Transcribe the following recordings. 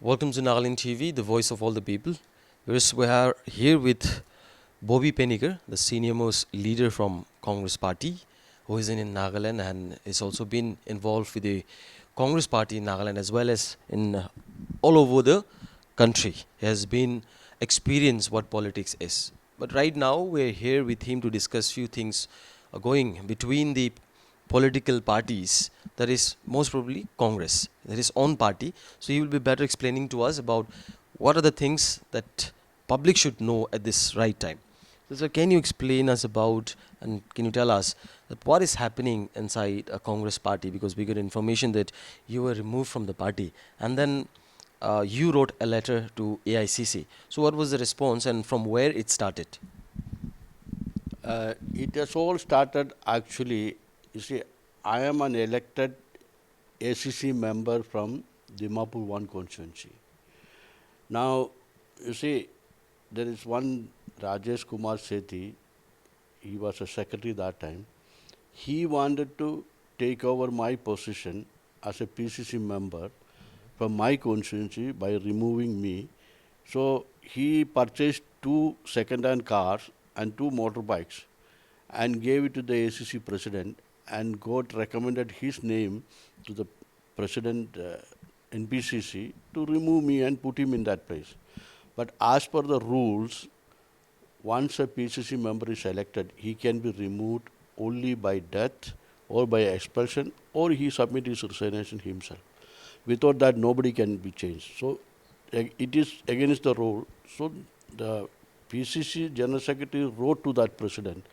Welcome to Nagaland TV, the voice of all the people. We are here with Panicker, the senior most leader from Congress Party, who is in Nagaland and has also been involved with the Congress Party in Nagaland as well as in all over the country. He has been experienced what politics is. But right now we're here with him to discuss few things going between the political parties, that is most probably Congress, that is own party. So he will be better explaining to us about what are the things that public should know at this right time. So sir, can you explain us about and can you tell us that what is happening inside a Congress party, because we got information that you were removed from the party and then you wrote a letter to AICC. So what was the response and from where it started? It has all started actually, you see, I am an elected ACC member from Dimapur 1 constituency. Now, you see, there is one Rajesh Kumar Sethi, he was a secretary that time. He wanted to take over my position as a PCC member from my constituency by removing me. So he purchased 2 second-hand cars and 2 motorbikes and gave it to the ACC president and got recommended his name to the president NPCC to remove me and put him in that place. But as per the rules, once a PCC member is elected, he can be removed only by death or by expulsion, or he submit his resignation himself. Without that, nobody can be changed. So it is against the rule. So the PCC General Secretary wrote to that president,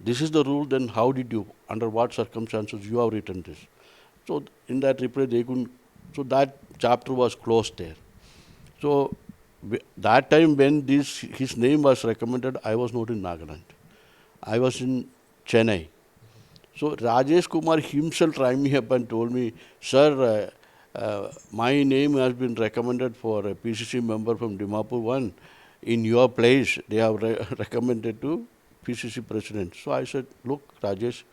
this is the rule, then how did you, under what circumstances you have written this? So in that reply, they couldn't, so that chapter was closed there. So that time when his name was recommended, I was not in Nagaland. I was in Chennai. So Rajesh Kumar himself rang me up and told me, sir, my name has been recommended for a PCC member from Dimapur 1. In your place, they have recommended to PCC president. So I said, look, Rajesh,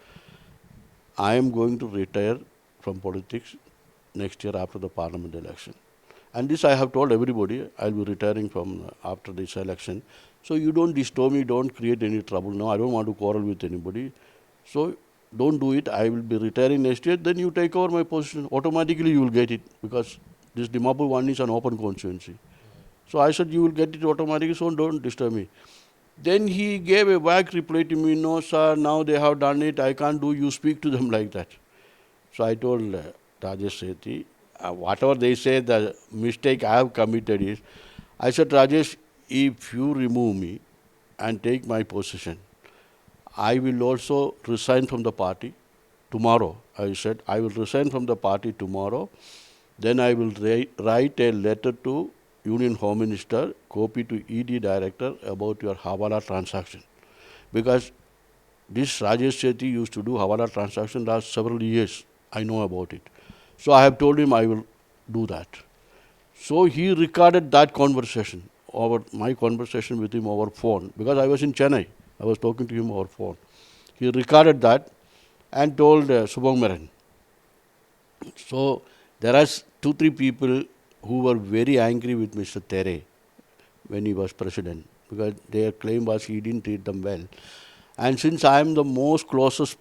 I am going to retire from politics next year after the parliament election. And this I have told everybody, I will be retiring from after this election. So you don't disturb me, don't create any trouble. No, I don't want to quarrel with anybody. So don't do it. I will be retiring next year. Then you take over my position. Automatically you will get it because this Dimapur 1 is an open constituency. So I said, you will get it automatically, so don't disturb me. Then he gave a vague reply to me, no sir, now they have done it, I can't do, you speak to them like that. So I told Rajesh Sethi, whatever they say, the mistake I have committed is, I said, Rajesh, if you remove me and take my position, I will also resign from the party tomorrow. I said, I will resign from the party tomorrow. Then I will write a letter to Union Home Minister, copy to ED Director about your Hawala transaction. Because this Rajesh Sethi used to do Hawala transaction last several years. I know about it. So I have told him I will do that. So he recorded that conversation, my conversation with him over phone, because I was in Chennai. I was talking to him over phone. He recorded that and told Subhang Meran. So there are 2-3 people who were very angry with Mr. Tere when he was president, because their claim was he didn't treat them well. And since I am the most closest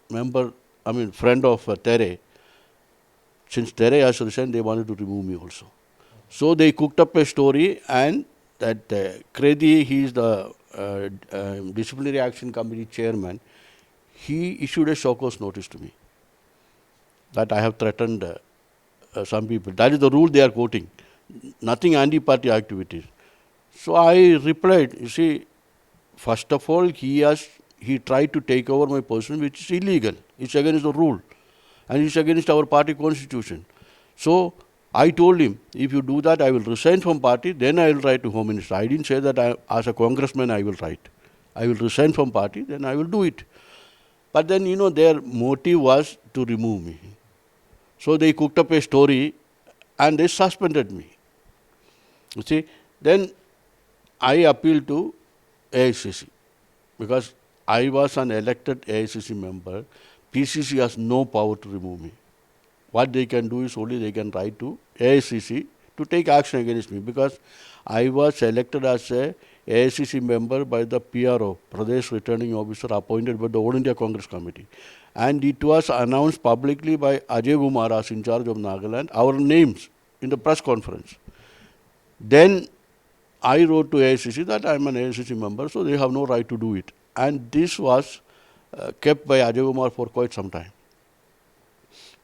friend of Tere, since Tere has resigned, they wanted to remove me also. So they cooked up a story, and that Kredi, he is the disciplinary action committee chairman, he issued a show cause notice to me that I have threatened some people. That is the rule they are quoting. Nothing anti-party activities. So I replied, you see, first of all, he tried to take over my position, which is illegal. It's against the rule. And it's against our party constitution. So I told him, if you do that, I will resign from party, then I will write to Home Minister. I didn't say that as a congressman I will write. I will resign from party, then I will do it. But then, their motive was to remove me. So they cooked up a story and they suspended me. You see, then I appealed to AICC because I was an elected AICC member. PCC has no power to remove me. what they can do is only they can write to AICC to take action against me, because I was elected as a AICC member by the PRO, Pradesh Returning Officer, appointed by the All India Congress Committee. And it was announced publicly by Ajay Kumar as in charge of Nagaland, our names in the press conference. Then I wrote to AICC that I am an AICC member, so they have no right to do it. And this was kept by Ajay Kumar for quite some time.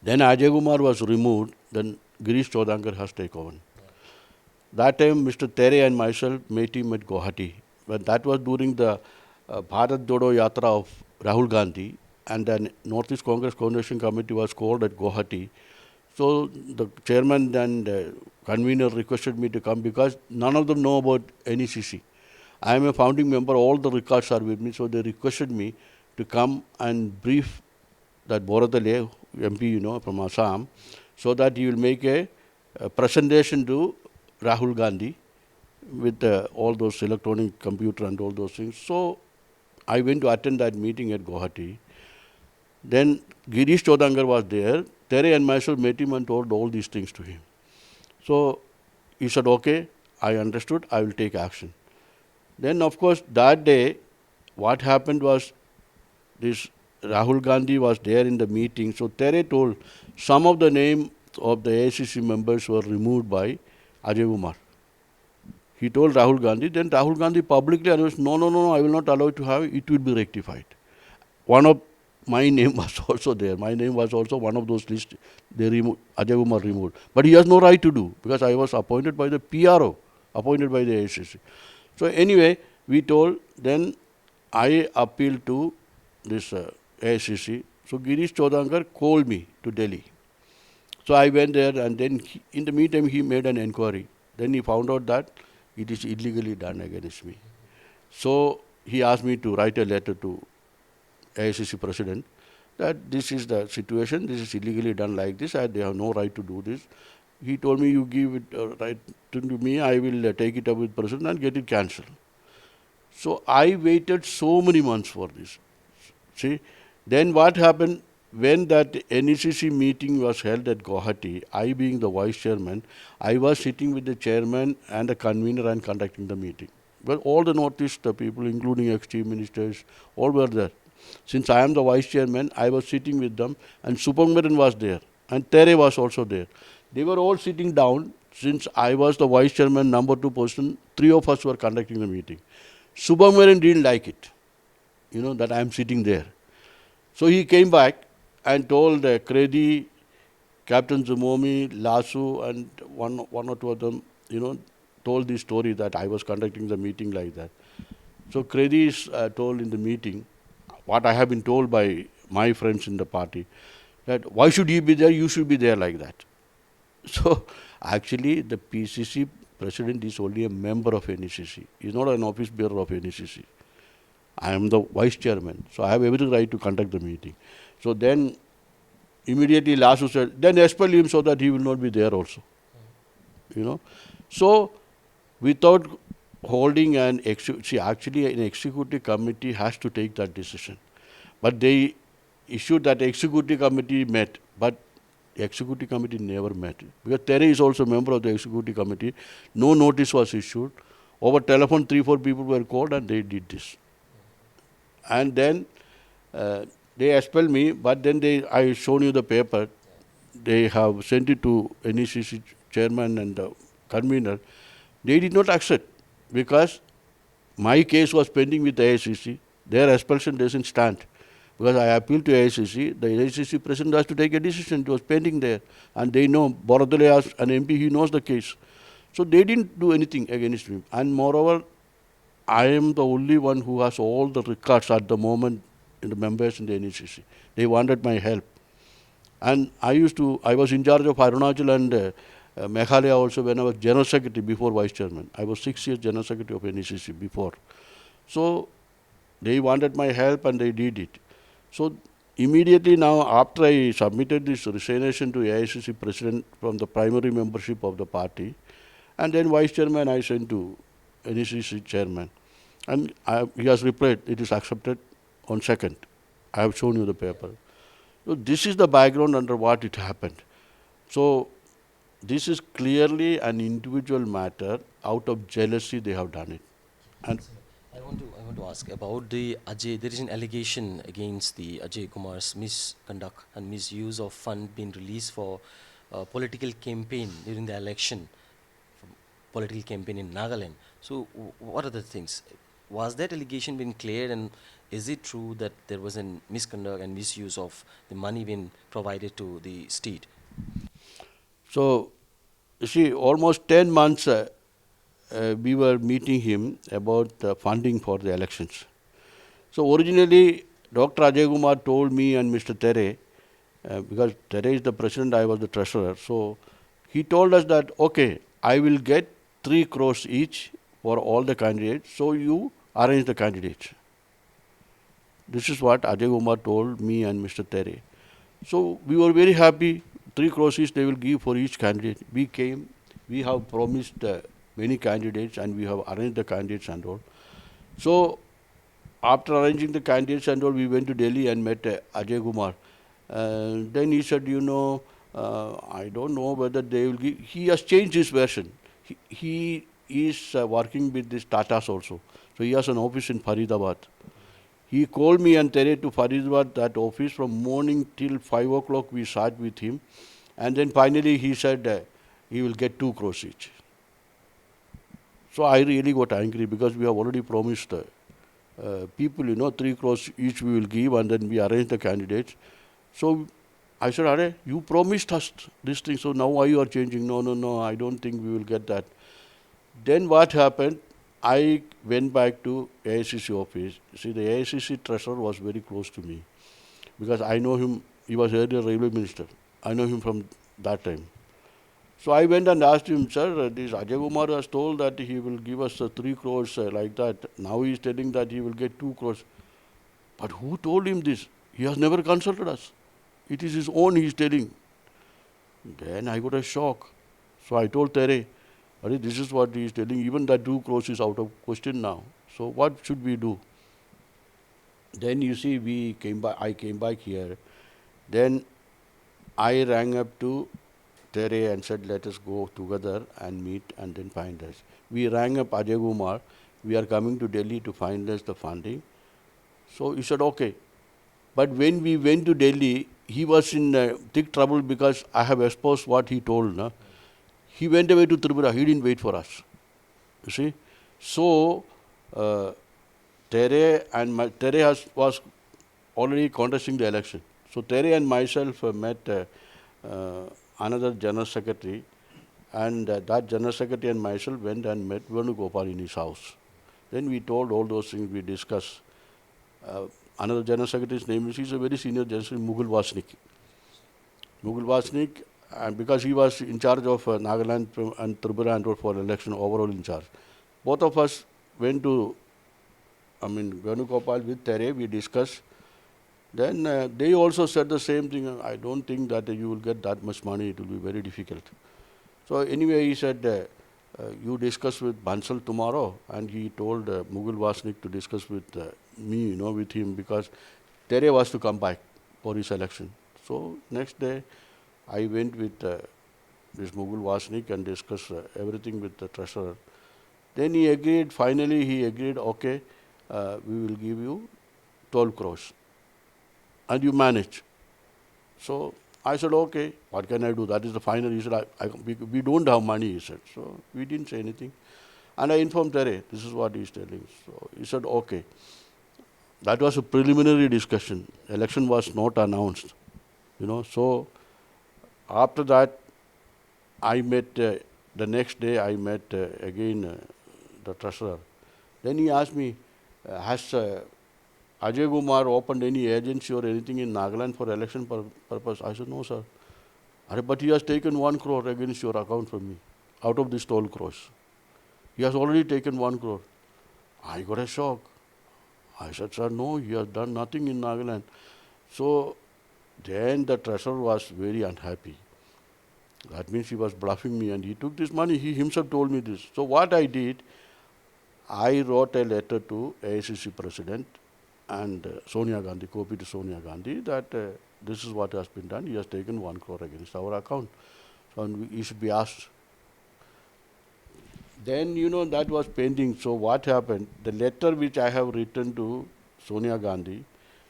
Then Ajay Kumar was removed, then Girish Chodankar has taken over. That time Mr. Tere and myself met him at Guwahati. But that was during the Bharat Jodo Yatra of Rahul Gandhi, and then Northeast Congress Coordination Committee was called at Guwahati. So the chairman and convener requested me to come because none of them know about NECC. I am a founding member, all the records are with me, so they requested me to come and brief that Boratale, MP, from Assam, so that he will make a presentation to Rahul Gandhi with all those electronic computer and all those things. So I went to attend that meeting at Guwahati. Then Girish Chodankar was there. Tere and myself met him and told all these things to him. So he said, okay, I understood, I will take action. Then of course that day what happened was this Rahul Gandhi was there in the meeting. So Tere told some of the name of the AICC members were removed by Ajay Kumar. He told Rahul Gandhi, then Rahul Gandhi publicly announced, no, I will not allow it to have, it will be rectified. One of my name was also there. My name was also one of those lists. They removed, Ajay Kumar removed. But he has no right to do, because I was appointed by the PRO, appointed by the AICC. So anyway, we told, then I appealed to this AICC. So Girish Chodankar called me to Delhi. So I went there, and then in the meantime he made an inquiry. Then he found out that it is illegally done against me. So he asked me to write a letter to AICC president that this is the situation, this is illegally done like this, they have no right to do this. He told me, you give it right to me, I will take it up with president and get it cancelled. So I waited so many months for this. See, then what happened, when that NECC meeting was held at Guwahati, I being the vice chairman, I was sitting with the chairman and the convener and conducting the meeting. Well, all the Northeast people, including ex-chief ministers, all were there. Since I am the vice chairman, I was sitting with them, and Supangmaran was there, and Tere was also there. They were all sitting down. Since I was the vice chairman, number 2 person, 3 of us were conducting the meeting. Supangmaran didn't like it, that I am sitting there. So he came back and told Kredi, Captain Zumomi, Lasu, and one or two of them, told the story that I was conducting the meeting like that. So Kredi told in the meeting, what I have been told by my friends in the party, that why should he be there, you should be there like that. So actually the PCC president is only a member of NECC. He is not an office bearer of NECC. I am the vice chairman, so I have every right to conduct the meeting. So then immediately Lasu said, then expel him so that he will not be there also. So without holding actually an executive committee has to take that decision. But they issued that executive committee met, but the executive committee never met. Because Tere is also a member of the executive committee. No notice was issued. Over telephone, 3-4 people were called and they did this. And then they expelled me, but then I shown you the paper. They have sent it to NECC chairman and the convener. They did not accept, because my case was pending with the AICC. Their expulsion doesn't stand. Because I appealed to AICC, the AICC president has to take a decision. It was pending there. And they know, Boratale as an MP, he knows the case. So they didn't do anything against me. And moreover, I am the only one who has all the records at the moment in the members in the NECC. They wanted my help. And I was in charge of Arunachal and Meghalaya also when I was General Secretary before Vice Chairman. I was 6 years General Secretary of NECC before. So they wanted my help and they did it. So immediately now, after I submitted this resignation to AICC President from the primary membership of the party, and then Vice Chairman I sent to NECC Chairman. And he has replied, it is accepted on 2nd. I have shown you the paper. So this is the background under what it happened. So this is clearly an individual matter. Out of jealousy, they have done it. And I want to ask about the Ajay. There is an allegation against the Ajay Kumar's misconduct and misuse of fund being released for political campaign during the election, political campaign in Nagaland. So, what are the things? Was that allegation been cleared, and is it true that there was a misconduct and misuse of the money being provided to the state? so, you see, almost 10 months we were meeting him about funding for the elections. So originally, Dr. Ajay Kumar told me and Mr. Tere, because Tere is the president, I was the treasurer. So he told us that, okay, I will get 3 crores each for all the candidates. So you arrange the candidates. This is what Ajay Kumar told me and Mr. Tere. So we were very happy. 3 crores each they will give for each candidate. We came, we have promised many candidates and we have arranged the candidates and all. So after arranging the candidates and all, we went to Delhi and met Ajay Kumar. Then he said, I don't know whether they will give. He has changed his version. He is working with these Tatas also. So he has an office in Faridabad. He called me and Tere to Faridabad, that office, from morning till 5 o'clock we sat with him. And then finally he said he will get 2 crores each. So I really got angry because we have already promised people, 3 crores each we will give and then we arrange the candidates. So I said, Are, you promised us this thing, so now why you are changing? No, I don't think we will get that. Then what happened? I went back to AICC office. See, the AICC treasurer was very close to me because I know him. He was earlier railway minister. I know him from that time. So I went and asked him, sir, this Ajay Kumar has told that he will give us 3 crores like that. Now he is telling that he will get 2 crores. But who told him this? He has never consulted us. It is his own he is telling. Then I got a shock. So I told Tere, this is what he is telling. Even that 2 crores is out of question now. So what should we do? Then you see, I came back here. Then I rang up to Tere and said, let us go together and meet and then finalize. We rang up Ajay Kumar. We are coming to Delhi to finalize the funding. So he said, okay. But when we went to Delhi, he was in thick trouble because I have exposed what he told. No? He went away to Tripura. He didn't wait for us. You see? So, Tere was already contesting the election. So Tere and myself met another general secretary, and that general secretary and myself went and met Venugopal in his house. Then we told all those things, we discussed. Another general secretary's name is, he's a very senior general, Mughal Vasnik. Mughal Vasnik, and because he was in charge of Nagaland and Tripura and for election, overall in charge. Both of us went to, Venugopal with Tere, we discussed. Then they also said the same thing. I don't think that you will get that much money. It will be very difficult. So anyway, he said, you discuss with Bansal tomorrow. And he told Mughal Vasnik to discuss with me, with him, because Tere was to come back for his election. So next day, I went with this Mughal Vasnik and discussed everything with the treasurer. Then he agreed, finally he agreed, okay, we will give you 12 crores. And you manage. So I said, okay, what can I do? That is the final. He said, we don't have money, he said. So we didn't say anything. And I informed Tere, this is what he is telling. So he said, okay. That was a preliminary discussion. Election was not announced. So after that, I met, the next day I met again the treasurer. Then he asked me, has Ajay Kumar opened any agency or anything in Nagaland for election purpose? I said, no, sir. But he has taken 1 crore against your account from me, out of this 12 crores. He has already taken 1 crore. I got a shock. I said, sir, no, he has done nothing in Nagaland. So then the treasurer was very unhappy. That means he was bluffing me and he took this money. He himself told me this. So what I did, I wrote a letter to AICC president and Sonia Gandhi, copy to Sonia Gandhi, that this is what has been done. He has taken 1 crore against our account. and he should be asked. Then, that was pending. So what happened? The letter which I have written to Sonia Gandhi,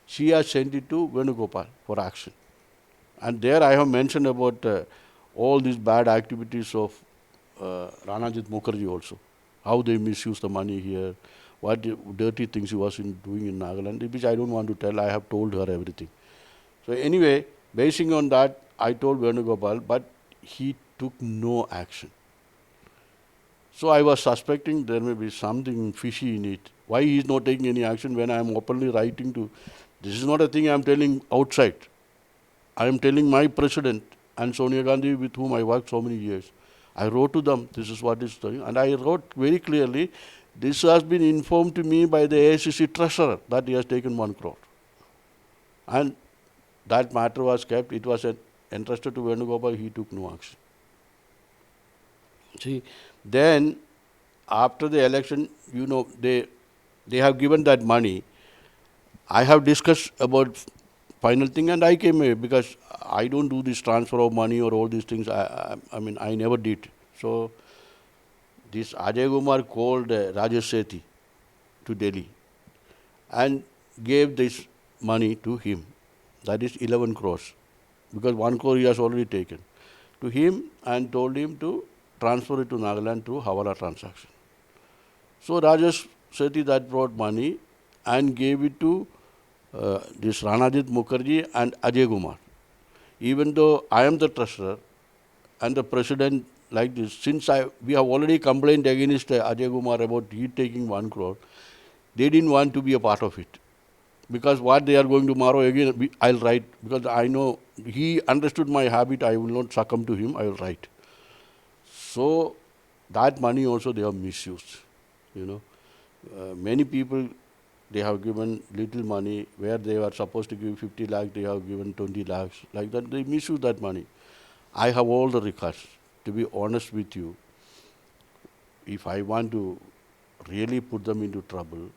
she has sent it to Venugopal for action. And there I have mentioned about all these bad activities of Ranajit Mukherjee also. How they misuse the money here, what dirty things he was doing in Nagaland, which I don't want to tell. I have told her everything. So anyway, basing on that, I told Venugopal, but he took no action. So I was suspecting there may be something fishy in it. Why he is not taking any action when I am openly writing to? This is not a thing I am telling outside. I am telling my president and Sonia Gandhi, with whom I worked so many years. I wrote to them, this is what is doing. And I wrote very clearly, this has been informed to me by the AICC treasurer that he has taken 1 crore. And that matter was kept. It was entrusted to Venugopal. He took no action. See, then after the election, they have given that money. I have discussed about final thing, and I came here because I don't do this transfer of money or all these things. I never did. So this Ajay Kumar called Rajesh Sethi to Delhi and gave this money to him. That is 11 crores, because 1 crore he has already taken to him, and told him to transfer it to Nagaland through Hawala transaction. So Rajesh Sethi that brought money and gave it to this Ranajit Mukherjee and Ajay Kumar. Even though I am the treasurer and the president like this, since we have already complained against Ajay Kumar about he taking 1 crore, they didn't want to be a part of it. Because what they are going tomorrow again, I'll write, because I know he understood my habit, I will not succumb to him, I will write. So that money also they have misused. Many people, they have given little money where they were supposed to give 50 lakhs, they have given 20 lakhs. Like that, they misuse that money. I have all the records. To be honest with you, if I want to really put them into trouble,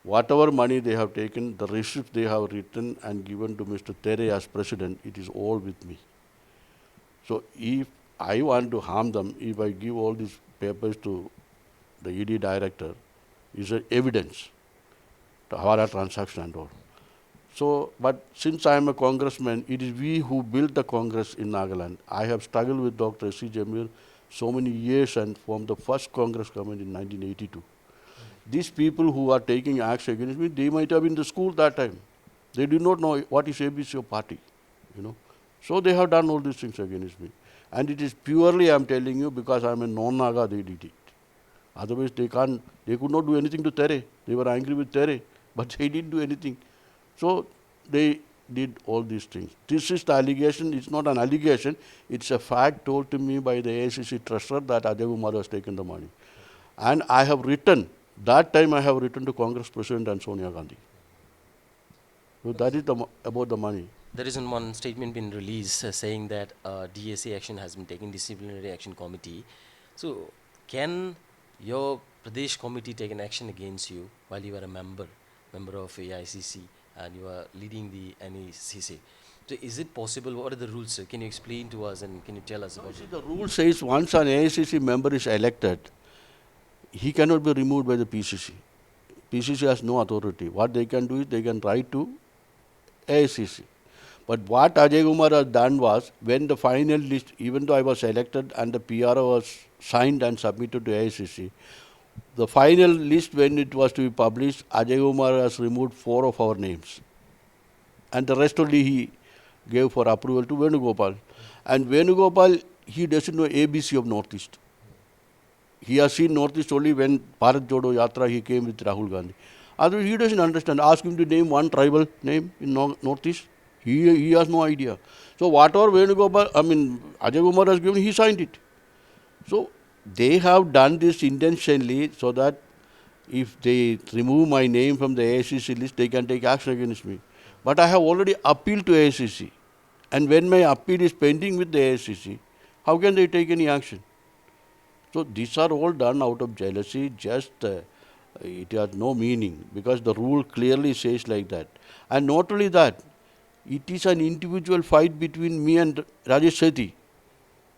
whatever money they have taken, the receipts they have written and given to Mr. Tere as president, it is all with me. So if I want to harm them, if I give all these papers to the ED director, is evidence to Hawala transaction and all. So, but since I am a congressman, it is we who built the Congress in Nagaland. I have struggled with Dr. S.C. Jamil so many years and formed the first Congress Committee in 1982. These people who are taking action against me, they might have been in the school that time. They do not know what is ABC of party, So they have done all these things against me. And it is purely, I am telling you, because I am a non-Naga, they did it. Otherwise, they could not do anything to Tere. They were angry with Tere, but they didn't do anything. So they did all these things. This is the allegation. It's not an allegation. It's a fact told to me by the AICC treasurer that Ajay Kumar has taken the money. And I have written, that time I have written to Congress President and Sonia Gandhi. So that is about the money. There is one statement been released saying that DSA action has been taken, disciplinary action committee. So can your Pradesh committee take an action against you while you are a member of AICC and you are leading the NECC? So is it possible? What are the rules, sir? Can you explain to us and can you tell us about it? The rule says once an AICC member is elected, he cannot be removed by the PCC. PCC has no authority. What they can do is they can write to AICC. But what Ajay Kumar has done was, when the final list, even though I was elected and the PRO was signed and submitted to AICC, the final list when it was to be published, Ajay Kumar has removed 4 of our names. And the rest only he gave for approval to Venugopal. And Venugopal, he doesn't know ABC of Northeast. He has seen Northeast only when Bharat Jodo Yatra he came with Rahul Gandhi. Otherwise, he doesn't understand. Ask him to name one tribal name in Northeast. He has no idea. So whatever Ajay Kumar has given, he signed it. So they have done this intentionally so that if they remove my name from the AICC list, they can take action against me. But I have already appealed to AICC. And when my appeal is pending with the AICC, how can they take any action? So these are all done out of jealousy, just it has no meaning, because the rule clearly says like that. And not only that, it is an individual fight between me and Rajesh Sethi.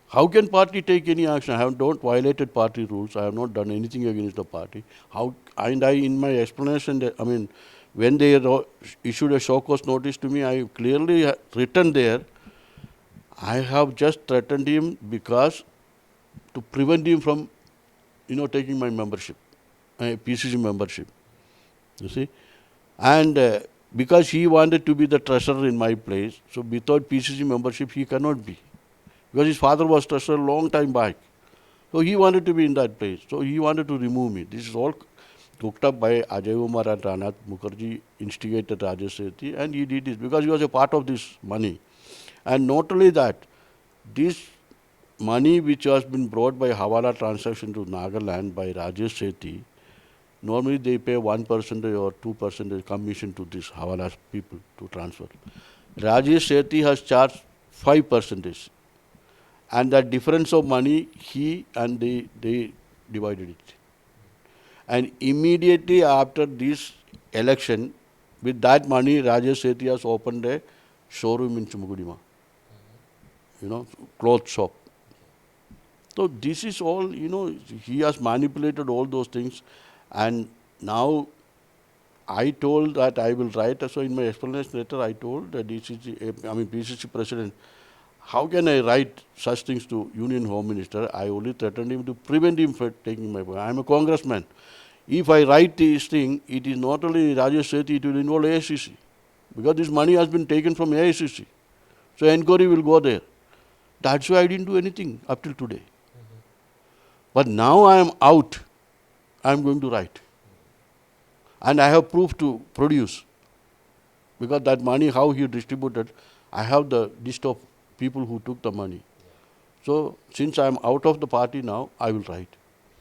How can party take any action? I have not violated party rules. I have not done anything against the party. How? And I, in my explanation, when they issued a show cause notice to me, I clearly written there, I have just threatened him because to prevent him from, taking my membership, my PCC membership. You see, and because he wanted to be the treasurer in my place, so without PCC membership he cannot be, because his father was treasurer long time back. So he wanted to be in that place. So he wanted to remove me. This is all cooked up by Ajay Kumar and Ranath Mukherjee, instigated Rajesh Sethi, and he did this because he was a part of this money. And not only that, this money which has been brought by Hawala transaction to Nagaland by Rajesh Sethi, normally they pay 1% or 2% commission to this Hawala people to transfer. Rajesh Sethi has charged 5%. And that difference of money, he and they divided it. And immediately after this election, with that money, Rajesh Sethi has opened a showroom in Chumugudima, cloth shop. So this is all, he has manipulated all those things. And now I told that I will write, so in my explanation letter, I told the PCC president, how can I write such things to Union Home Minister? I only threatened him to prevent him from taking my book. I am a congressman. If I write this thing, it is not only Rajesh Sethi, it will involve AICC. Because this money has been taken from AICC. So inquiry will go there. That's why I didn't do anything up till today. But now I am out. I am going to write. And I have proof to produce. Because that money, how he distributed, I have the list of people who took the money. So since I am out of the party now, I will write.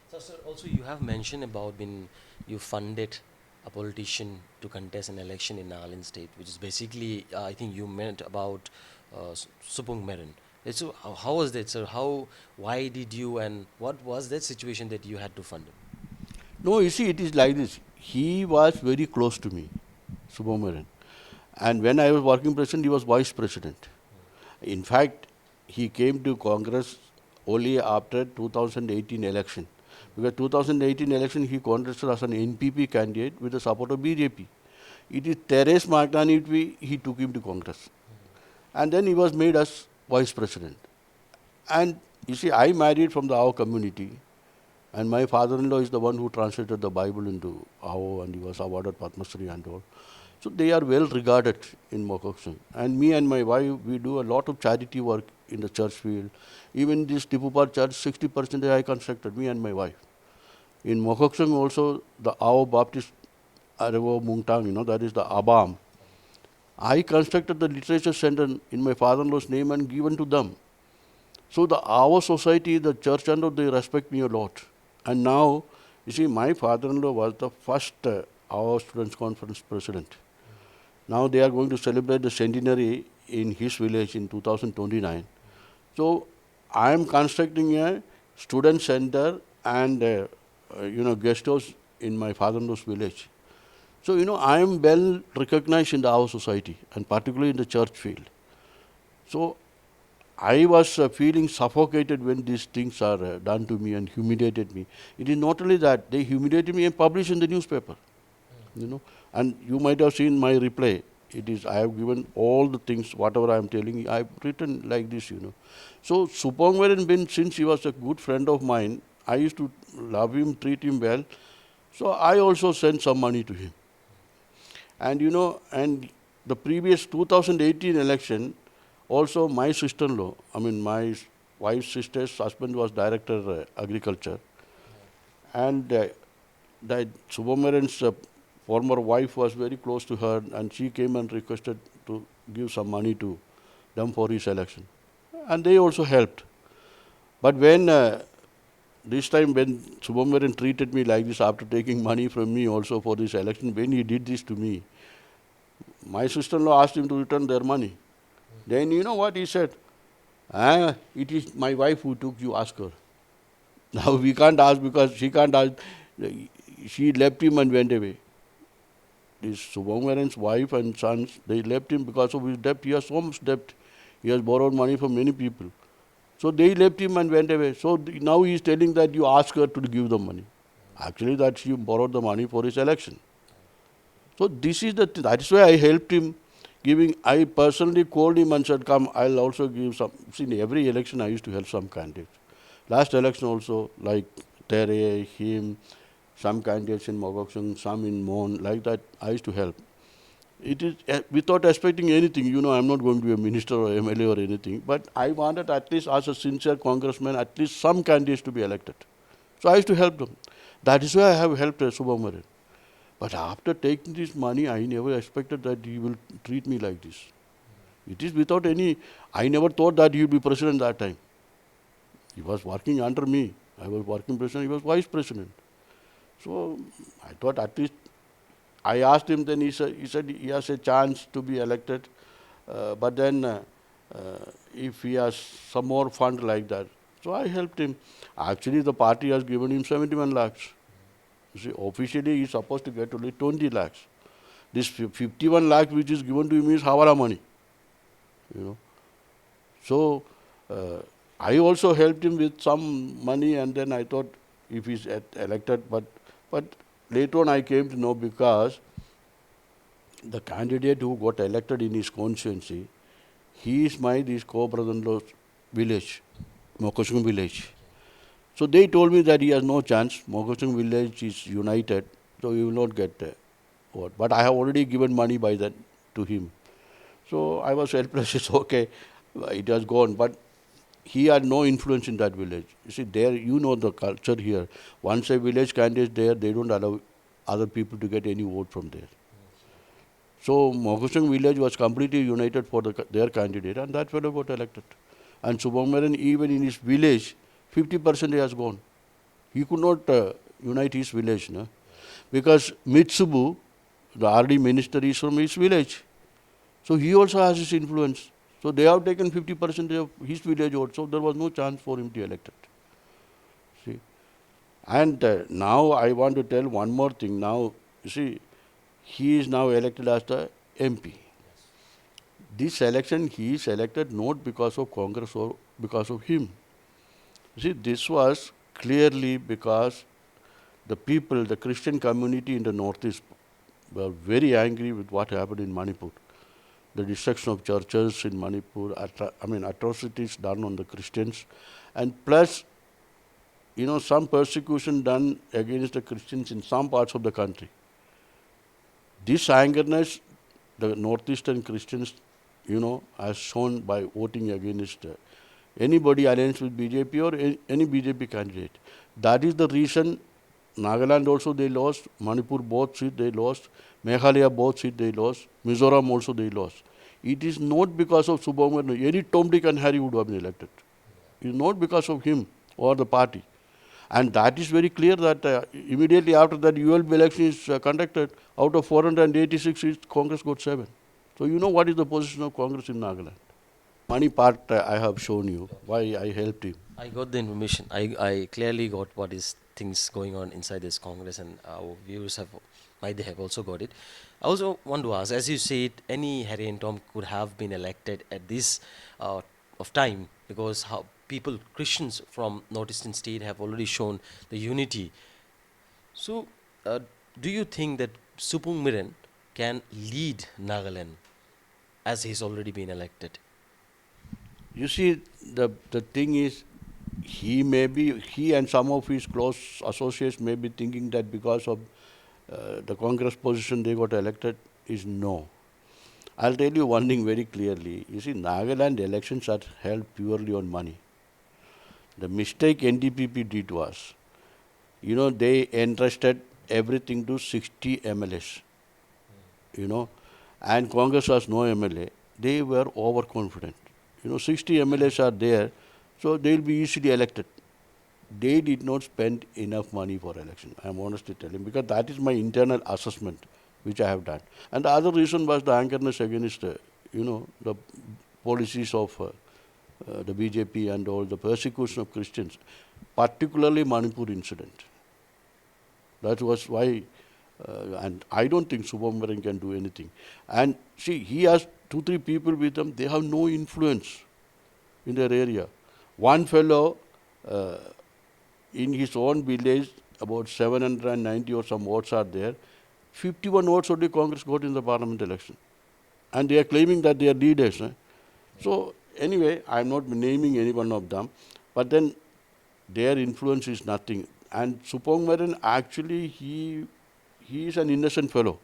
So, sir, also you have mentioned about when you funded a politician to contest an election in Nagaland state, which is basically, I think you meant about Supung Meron. So how was that, sir? Why did you, and what was that situation that you had to fund him? No, you see, it is like this. He was very close to me, Supung Meron. And when I was working president, he was vice president. In fact, he came to Congress only after 2018 election. Because 2018 election, he contested as an NPP candidate with the support of BJP. It is Teres Magdanitvi, he took him to Congress. And then he was made as vice president. And you see, I married from the Ao community. And my father-in-law is the one who translated the Bible into Ao, and he was awarded Padma Shri and all. So they are well regarded in Mokoksung. And me and my wife, we do a lot of charity work in the church field. Even this Tipupar church, 60% I constructed, me and my wife. In Mokoksung also, the Ao Baptist Arevo Mungtang, that is the Abam. I constructed the literature center in my father-in-law's name and given to them. So the Ao society, the church and all, they respect me a lot. And now, you see, my father-in-law was the first Ao Students' Conference president. Now they are going to celebrate the centenary in his village in 2029. So I am constructing a student center and guest house in my father-in-law's village. So I am well recognized in the our society and particularly in the church field. So I was feeling suffocated when these things are done to me and humiliated me. It is not only that, they humiliated me and published in the newspaper. And you might have seen my reply. It is, I have given all the things, whatever I am telling, I have written like this, So Supung Meron, since he was a good friend of mine, I used to love him, treat him well. So I also sent some money to him. And and the previous 2018 election, also my sister-in-law, my wife's sister's husband was director agriculture. And that Supung Meron's former wife was very close to her, and she came and requested to give some money to them for his election. And they also helped. But when this time when Supung Meron treated me like this after taking money from me also for this election, when he did this to me, my sister-in-law asked him to return their money. Then you know what he said? It is my wife who took, you ask her. Now we can't ask because she can't ask. She left him and went away. This Supung Meron's wife and sons, they left him because of his debt. He has so much debt. He has borrowed money from many people. So they left him and went away. So now he is telling that you ask her to give the money. Actually, that she borrowed the money for his election. So this is that is why I helped him. I personally called him and said, come, I'll also give some. See, in every election I used to help some candidates. Last election also, like Tere, him, some candidates in Mogoksung, some in Mon, like that, I used to help. It is without expecting anything. I'm not going to be a minister or MLA or anything. But I wanted at least as a sincere congressman, at least some candidates to be elected. So I used to help them. That is why I have helped Subhamanian. But after taking this money, I never expected that he will treat me like this. It is without any, I never thought that he would be president that time. He was working under me. I was working president, he was vice president. So I thought at least, I asked him then, he said he has a chance to be elected. But then if he has some more fund like that. So I helped him. Actually the party has given him 71 lakhs. You see, officially he is supposed to get only 20 lakhs. This 51 lakhs which is given to him is Hawala money. So I also helped him with some money, and then I thought if he's elected, but later on I came to know, because the candidate who got elected in his constituency, he is this co-brother-in-law's village, Mokosung village. So they told me that he has no chance. Mokosung village is united, so he will not get vote. But I have already given money by then to him. So I was helpless. It's okay, it has gone. But he had no influence in that village. You see, there, the culture here. Once a village candidate is there, they don't allow other people to get any vote from there. So Mokosung village was completely united for their candidate, and that fellow got elected. And Subhamanian, even in his village, 50% has gone. He could not unite his village, no? Because Mitsubu, the RD minister, is from his village. So he also has his influence. So they have taken 50% of his village vote. So there was no chance for him to be elected. See, and now I want to tell one more thing. Now, you see, he is now elected as the MP. This election he is elected not because of Congress or because of him. See, this was clearly because the people, the Christian community in the Northeast, were very angry with what happened in Manipur. The destruction of churches in Manipur, atrocities done on the Christians, and plus, some persecution done against the Christians in some parts of the country. This angerness, the Northeastern Christians, has shown by voting against anybody alliance with BJP or any BJP candidate. That is the reason Nagaland also they lost, Manipur both seats they lost, Meghalaya both seats they lost, Mizoram also they lost. It is not because of Subhamanian. Any Tom, Dick and Harry would have been elected. It is not because of him or the party. And that is very clear that immediately after that ULB election is conducted, out of 486 seats, Congress got 7. So you know what is the position of Congress in Nagaland. Money part I have shown you, why I helped him. I got the information. I clearly got what is things going on inside this Congress, and our viewers might they have also got it. I also want to ask, as you said, any Harry and Tom could have been elected at this of time, because how people, Christians from Northeastern state have already shown the unity. So, do you think that Subhamanian can lead Nagaland as he's already been elected? You see, the thing is, he and some of his close associates may be thinking that because of the Congress position they got elected is no. I'll tell you one thing very clearly. You see, Nagaland elections are held purely on money. The mistake NDPP did was, they entrusted everything to 60 MLAs, and Congress has no MLA. They were overconfident. 60 MLAs are there, so they will be easily elected. They did not spend enough money for election. I am honestly telling, because that is my internal assessment, which I have done. And the other reason was the angerness against, the policies of the BJP and all the persecution of Christians, particularly Manipur incident. That was why, and I don't think Subhamanian can do anything. And see, he has 2-3 people with them, they have no influence in their area. One fellow uh, in his own village, about 790 or some votes are there. 51 votes only Congress got in the parliament election. And they are claiming that they are leaders. So anyway, I am not naming any one of them. But then their influence is nothing. And Supong Maran, actually, he is an innocent fellow.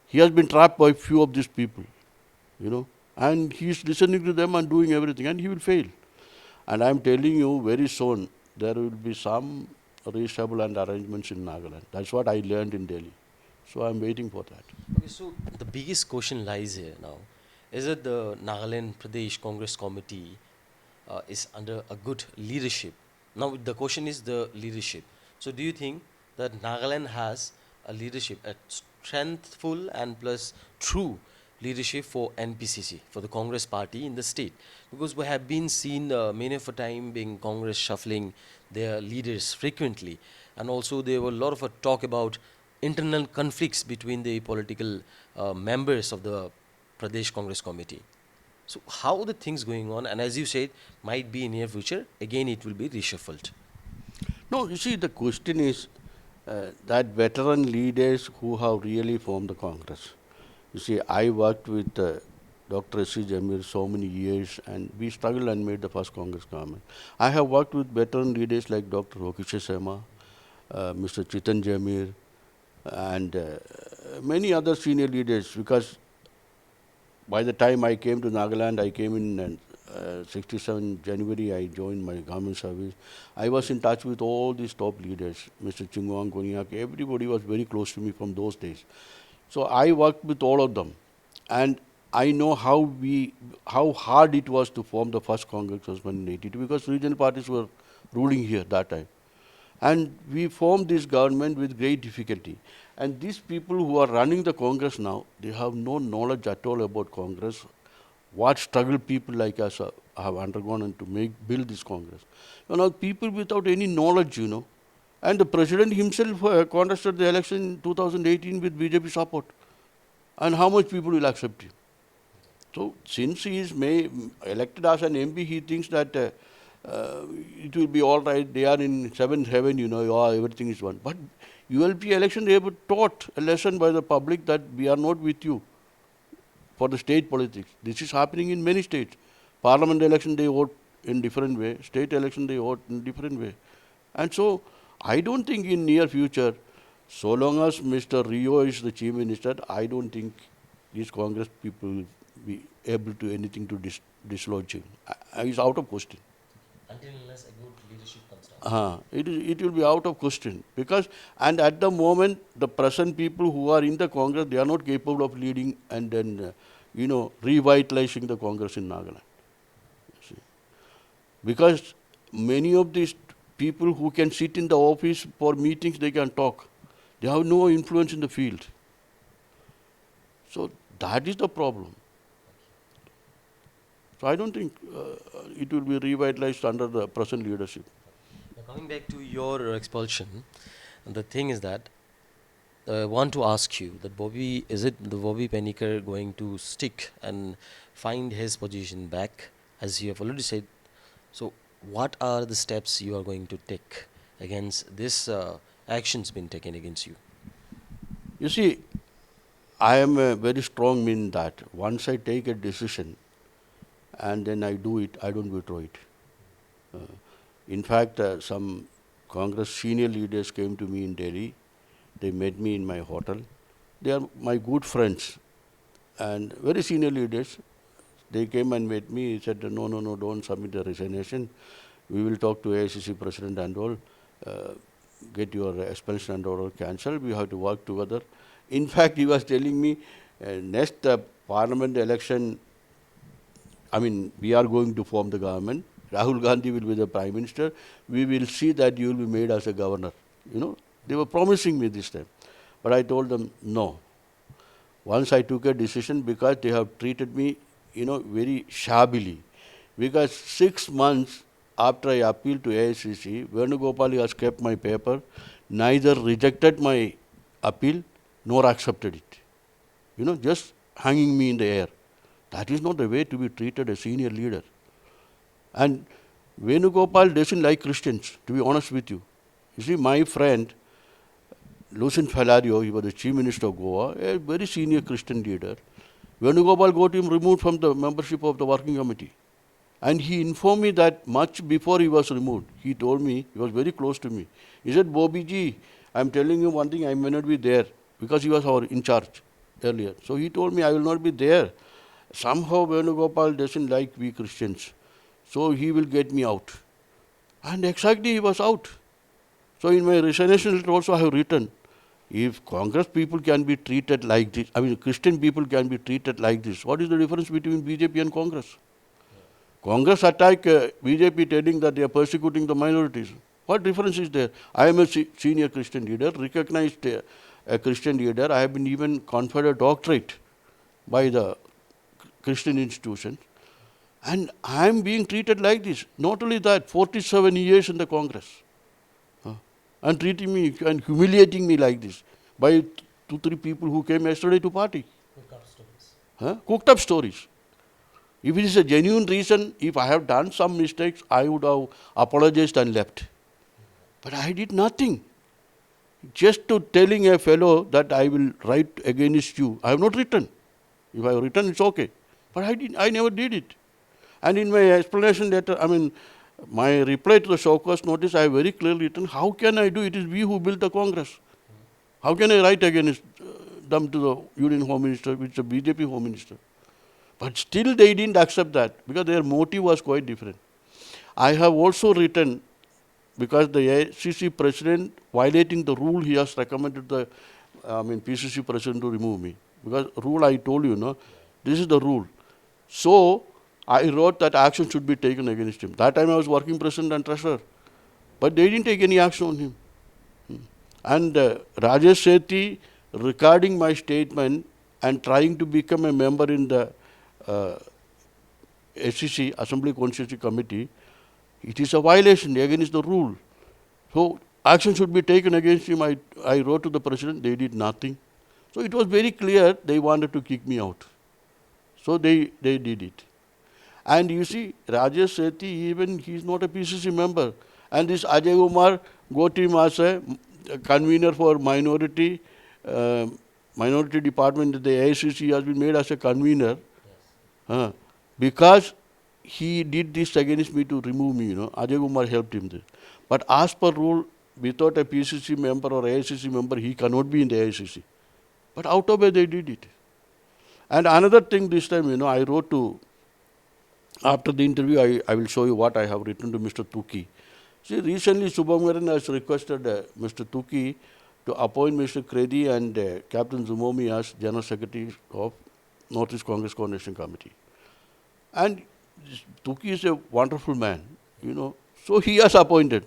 He has been trapped by few of these people, and he is listening to them and doing everything, and he will fail. And I am telling you, very soon there will be some reshuffle and arrangements in Nagaland. That's what I learned in Delhi. So I am waiting for that. Okay, so the biggest question lies here now. Is it the Nagaland Pradesh Congress Committee is under a good leadership? Now the question is the leadership. So do you think that Nagaland has a leadership, a strengthful and plus true leadership for NPCC, for the Congress party in the state? Because we have been seen many of a time being Congress shuffling their leaders frequently, and also there were a lot of a talk about internal conflicts between the political members of the Pradesh Congress Committee. So how are the things going on? And as you said, might be in near future, again it will be reshuffled. No, you see, the question is that veteran leaders who have really formed the Congress. You see, I worked with Dr. S.C. Jamir so many years, and we struggled and made the first Congress government. I have worked with veteran leaders like Dr. Hokishe Sema, Mr. Chitan Jamir, and many other senior leaders, because by the time I came to Nagaland, I came in 67 January, I joined my government service. I was in touch with all these top leaders, Mr. Chingwang, Koniak, everybody was very close to me from those days. So I worked with all of them, and I know how hard it was to form the first Congress in 82, because regional parties were ruling here that time. And we formed this government with great difficulty. And these people who are running the Congress now, they have no knowledge at all about Congress, what struggle people like us have undergone and to build this Congress. People without any knowledge, And the president himself contested the election in 2018 with BJP support. And how much people will accept him? So since he is elected as an MP, he thinks that it will be all right. They are in seventh heaven, everything is one. But ULP election, they were taught a lesson by the public that we are not with you for the state politics. This is happening in many states. Parliament election, they vote in different way. State election, they vote in different way. And so I don't think in near future, so long as Mr. Rio is the chief minister, I don't think these Congress people will be able to anything to dislodge him. It's out of question. Until unless a good leadership comes down. It will be out of question, because and at the moment the present people who are in the Congress, they are not capable of leading and then revitalizing the Congress in Nagaland. See. Because many of these people who can sit in the office for meetings, they can talk. They have no influence in the field. So that is the problem. So I don't think it will be revitalized under the present leadership. Now coming back to your expulsion, the thing is that I want to ask you that is it the Bobby Panicker going to stick and find his position back, as you have already said? So what are the steps you are going to take against this actions being taken against you? You see, I am a very strong in that once I take a decision and then I do it, I don't withdraw it. In fact, some Congress senior leaders came to me in Delhi. They met me in my hotel. They are my good friends and very senior leaders. They came and met me. He said, no, don't submit the resignation. We will talk to AICC president and all. Get your expulsion and all cancelled. We have to work together. In fact, he was telling me, next parliament election, we are going to form the government. Rahul Gandhi will be the prime minister. We will see that you will be made as a governor. They were promising me this time. But I told them, no. Once I took a decision, because they have treated me, very shabbily. Because 6 months after I appealed to AICC, Venugopal has kept my paper, neither rejected my appeal nor accepted it. Just hanging me in the air. That is not the way to be treated a senior leader. And Venugopal doesn't like Christians, to be honest with you. You see, my friend, Lucien Falario, he was the Chief Minister of Goa, a very senior Christian leader. Venugopal got him removed from the membership of the working committee. And he informed me that much before he was removed. He told me, he was very close to me. He said, Bobby ji, I'm telling you one thing, I may not be there, because he was our in charge earlier. So he told me, I will not be there. Somehow Venugopal doesn't like we Christians. So he will get me out. And exactly he was out. So in my resignation letter also I have written, if Congress people can be treated like this, I mean Christian people can be treated like this, what is the difference between BJP and Congress? Congress attack BJP telling that they are persecuting the minorities. What difference is there? I am a senior Christian leader, recognized a Christian leader. I have been even conferred a doctorate by the Christian institution. And I am being treated like this. Not only that, 47 years in the Congress. And treating me and humiliating me like this by 2-3 people who came yesterday to party. Cooked up stories. Cooked up stories. If it is a genuine reason, if I have done some mistakes, I would have apologized and left. But I did nothing. Just to telling a fellow that I will write against you. I have not written. If I have written, it's okay. But I never did it. And in my explanation letter, I mean, my reply to the show cause notice, I have very clearly written, how can I do it? It is we who built the Congress. How can I write against them to the Union Home Minister, which is a BJP Home Minister? But still they didn't accept that because their motive was quite different. I have also written, because the ACC president violating the rule, he has recommended the PCC president to remove me. Because rule I told you, no, this is the rule. So I wrote that action should be taken against him. That time I was working president and treasurer. But they didn't take any action on him. And Rajesh Sethi recording my statement and trying to become a member in the SCC, Assembly Constituency Committee, it is a violation against the rule. So action should be taken against him. I wrote to the president, they did nothing. So it was very clear they wanted to kick me out. So they did it. And you see, Rajesh Sethi, even he is not a PCC member. And this Ajay Kumar got him as a convener for minority department. The AICC has been made as a convener. Yes. Because he did this against me to remove me, Ajay Kumar helped him there. But as per rule, without a PCC member or AICC member, he cannot be in the AICC. But out of it, they did it. And another thing this time, I wrote to, after the interview, I will show you what I have written to Mr. Tuki. See, recently Subhamgaran has requested Mr. Tuki to appoint Mr. Kredi and Captain Zumomi as General Secretary of Northeast Congress Coordination Committee. And Tuki is a wonderful man, so he has appointed.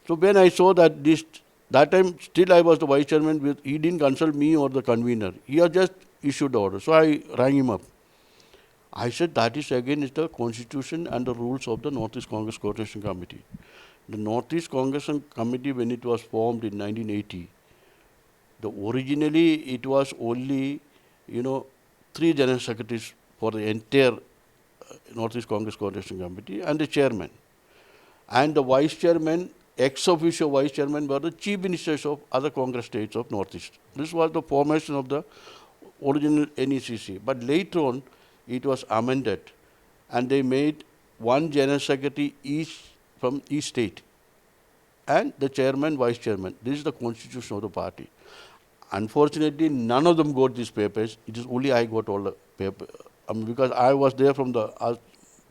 So when I saw that that time still I was the vice chairman, he didn't consult me or the convener. He has just issued the order. So I rang him up. I said that is against the constitution and the rules of the Northeast Congress Coordination Committee. The Northeast Congress Committee, when it was formed in 1980, originally it was only, 3 general secretaries for the entire Northeast Congress Coordination Committee and the chairman. And the vice chairman, ex officio vice chairman, were the chief ministers of other Congress states of Northeast. This was the formation of the original NECC. But later on, it was amended and they made 1 general secretary each from each state and the chairman, vice chairman. This is the constitution of the party. Unfortunately, none of them got these papers. It is only I got all the papers. Because I was there from the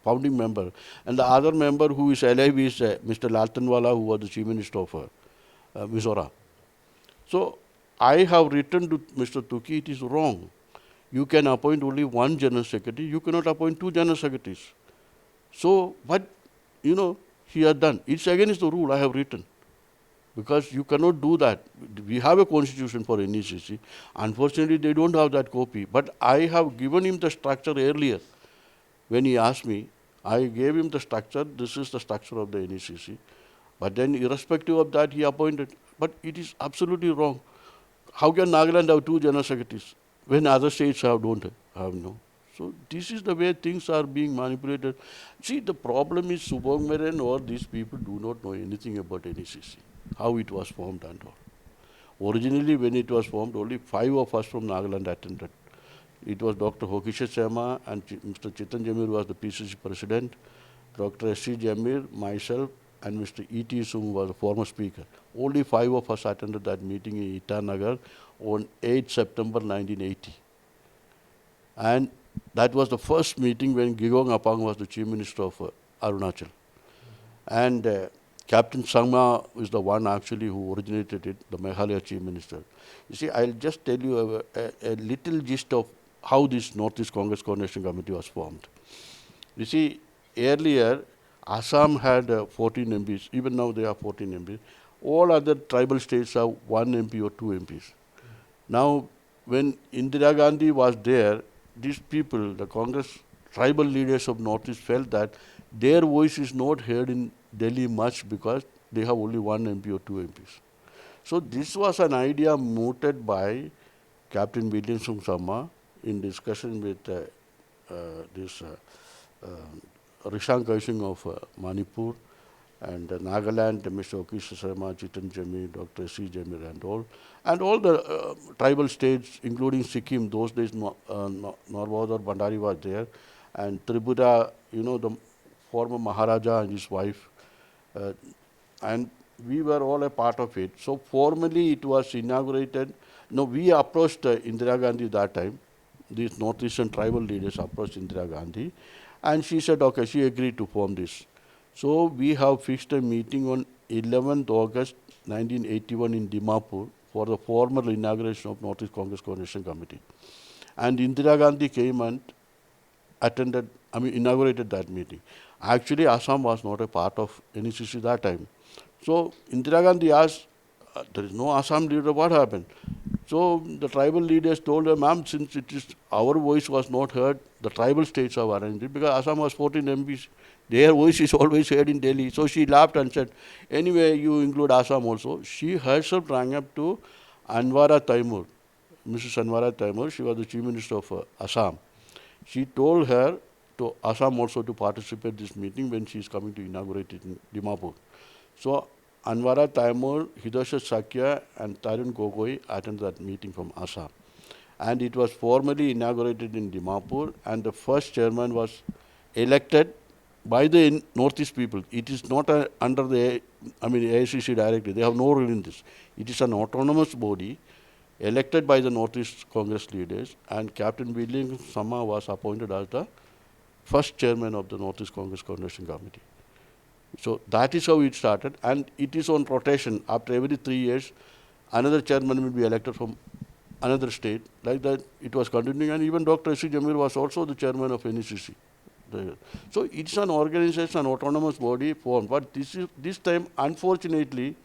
founding member. And the other member who is alive is Mr. Laltanwala, who was the chief minister of Mizoram. So I have written to Mr. Tuki, it is wrong. You can appoint only 1 general secretary. You cannot appoint 2 general secretaries. So what, he has done. It's against the rule I have written. Because you cannot do that. We have a constitution for NECC. Unfortunately, they don't have that copy. But I have given him the structure earlier. When he asked me, I gave him the structure. This is the structure of the NECC. But then irrespective of that, he appointed. But it is absolutely wrong. How can Nagaland have 2 general secretaries when other states don't have no? So this is the way things are being manipulated. See, the problem is Subhamanian or these people do not know anything about NECC, how it was formed and all. Originally, when it was formed, only 5 of us from Nagaland attended. It was Dr. Hokisha Sharma and Mr. Chitan Jamir was the PCC president, Dr. S.C. Jamir, myself, and Mr. E.T. Sung was the former speaker. Only 5 of us attended that meeting in Itanagar on 8 September 1980. And that was the first meeting when Gigong Apang was the Chief Minister of Arunachal. And Captain Sangma is the one actually who originated it, the Meghalaya Chief Minister. You see, I'll just tell you a little gist of how this Northeast Congress Coordination Committee was formed. You see, earlier, Assam had 14 MPs, even now they have 14 MPs. All other tribal states have 1 MP or 2 MPs. Now, when Indira Gandhi was there, these people, the Congress tribal leaders of Northeast felt that their voice is not heard in Delhi much because they have only 1 MP or 2 MPs. So this was an idea mooted by Captain William Sung Sama in discussion with Rishang Kaishing of Manipur and Nagaland, Mr. Hokisha Sharma, Chitan Jamir, Dr. C. Jamir and all the tribal states, including Sikkim, those days Norvadar Bandari was there, and Tripura, you know, the former Maharaja and his wife, and we were all a part of it. So formally it was inaugurated. No, we approached Indira Gandhi that time. These Northeastern tribal leaders approached Indira Gandhi, and she said, okay, she agreed to form this. So we have fixed a meeting on 11th August 1981 in Dimapur for the formal inauguration of Northeast Congress Coordination Committee. And Indira Gandhi came and inaugurated that meeting. Actually, Assam was not a part of NECC that time. So Indira Gandhi asked, there is no Assam leader, what happened? So the tribal leaders told her, ma'am, since it is our voice was not heard, the tribal states have arranged it because Assam was 14 MPs. Their voice is always heard in Delhi. So she laughed and said, anyway, you include Assam also. She herself rang up to Anwara Taimur, Mrs. Anwara Taimur. She was the Chief Minister of Assam. She told her to Assam also to participate in this meeting when she is coming to inaugurate it in Dimapur. So Anwara Taimur, Hidayat Sakya and Tarun Gogoi attended that meeting from Assam. And it was formally inaugurated in Dimapur, and the first chairman was elected by the Northeast people. It is not under the AICC directly. They have no role in this. It is an autonomous body elected by the Northeast Congress leaders, and Captain William Sama was appointed as the first chairman of the Northeast Congress Coordination Committee. So that is how it started, and it is on rotation. After every 3 years, another chairman will be elected from another state. Like that, it was continuing, and even Dr. S.C. Jamir was also the chairman of NECC. So it's an organization, an autonomous body formed. But this time, unfortunately,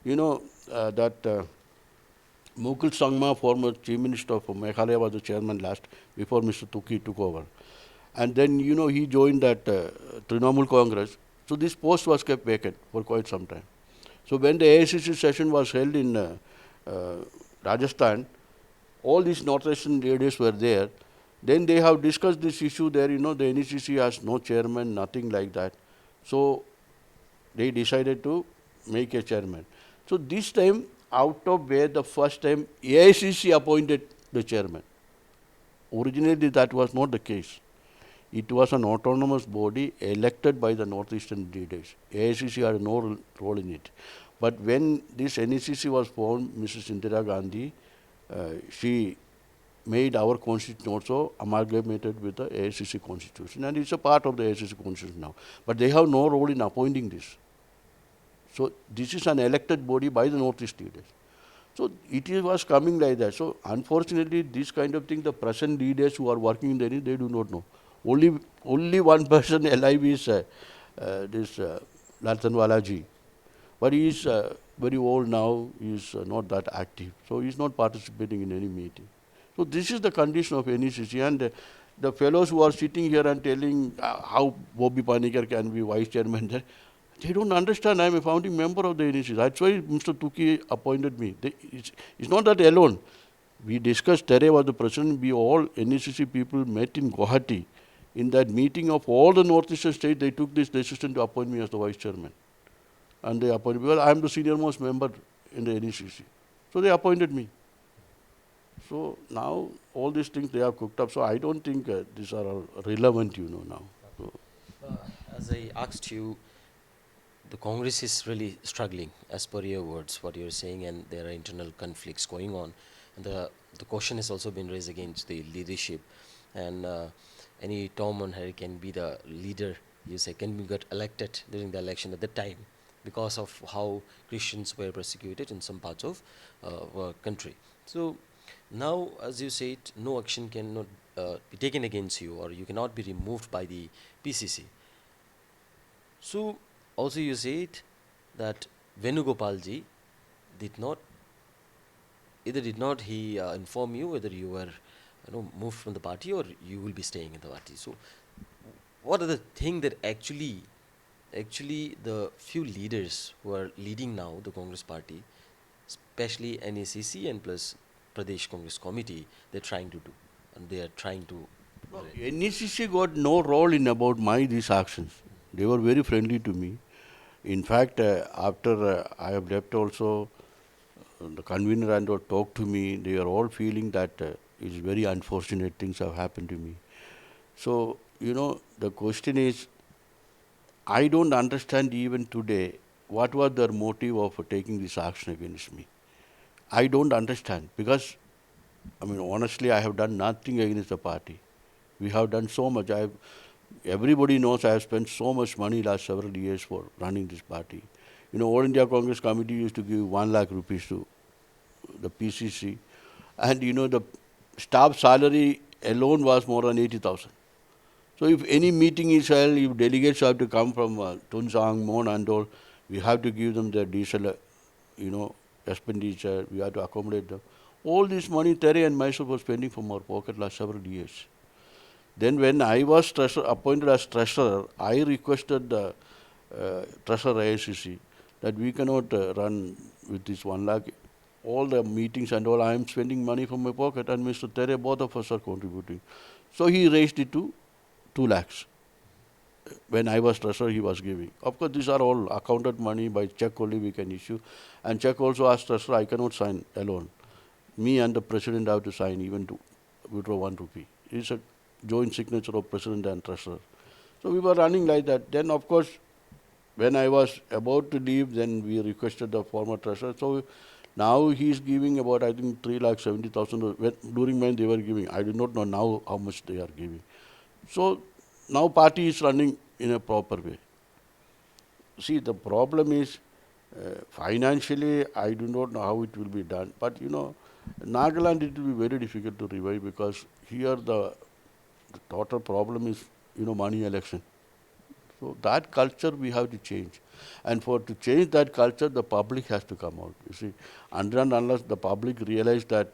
you know, Mukul Sangma, former Chief Minister of Meghalaya, was the chairman before Mr. Tukhi took over. And then, you know, he joined that Trinamool Congress. So this post was kept vacant for quite some time. So when the AICC session was held in Rajasthan, all these Northeastern leaders were there. Then they have discussed this issue there, you know, the NECC has no chairman, nothing like that. So they decided to make a chairman. So this time, out of where the first time AICC appointed the chairman. Originally that was not the case. It was an autonomous body elected by the Northeastern leaders. AICC had no role in it. But when this NECC was formed, Mrs. Indira Gandhi, she made our constitution also amalgamated with the AICC constitution, and it's a part of the AICC constitution now. But they have no role in appointing this. So this is an elected body by the Northeast leaders. So it was coming like that. So unfortunately, this kind of thing, the present leaders who are working in the area, they do not know. Only one person alive is this Laltanwala ji. But he is very old now, he is not that active. So he is not participating in any meeting. So this is the condition of NECC, and the fellows who are sitting here and telling how Bobby Panicker can be vice chairman, they don't understand. I am a founding member of the NECC. That's why Mr. Tukhi appointed me. It's not that alone. We discussed, Tere was the president, we all NECC people met in Guwahati. In that meeting of all the northeastern states, they took this decision to appoint me as the vice chairman. And they appointed me, well, I am the senior most member in the NECC. So they appointed me. So now all these things they have cooked up. So I don't think these are all relevant, now. So, As I asked you, the Congress is really struggling, as per your words, what you're saying, and there are internal conflicts going on. And the question has also been raised against the leadership. And any Tom and Harry can be the leader, you say, can be got elected during the election at the time because of how Christians were persecuted in some parts of our country. So now, as you said, no action cannot be taken against you, or you cannot be removed by the PCC. So also you said that Venugopalji did not, either did not he inform you whether you were moved from the party or you will be staying in the party. So what are the things that actually the few leaders who are leading now the Congress party, especially NECC and plus Pradesh Congress Committee, they're trying to do, and they are trying to no, NECC got no role in about these actions. They were very friendly to me. In fact, after I have left also, the convener and all talked to me. They are all feeling that it's very unfortunate things have happened to me. So, the question is, I don't understand even today what was their motive of taking this action against me. I don't understand because, honestly, I have done nothing against the party. We have done so much. Everybody knows I have spent so much money last several years for running this party. All India Congress Committee used to give 1 lakh rupees to the PCC. And, the staff salary alone was more than 80,000. So if any meeting is held, if delegates have to come from Tunsang, Mon and all, we have to give them their diesel, expenditure. We have to accommodate them. All this money Tere and myself were spending from our pocket last several years. Then when I was appointed as treasurer, I requested the treasurer ICC that we cannot run with this 1 lakh. All the meetings and all, I am spending money from my pocket, and Mr. Tere, both of us are contributing. So he raised it to 2 lakhs. When I was treasurer, he was giving. Of course, these are all accounted money. By check only we can issue. And check also, as treasurer, I cannot sign alone. Me and the president have to sign even to withdraw 1 rupee. It's a joint signature of president and treasurer. So we were running like that. Then, of course, when I was about to leave, then we requested the former treasurer. So now he is giving about, I think, 3,70,000. During mine they were giving. I do not know now how much they are giving. So now party is running in a proper way. See, the problem is financially, I do not know how it will be done. But Nagaland, it will be very difficult to revive because here the total problem is, money election. So that culture we have to change. And to change that culture, the public has to come out. You see, unless the public realize that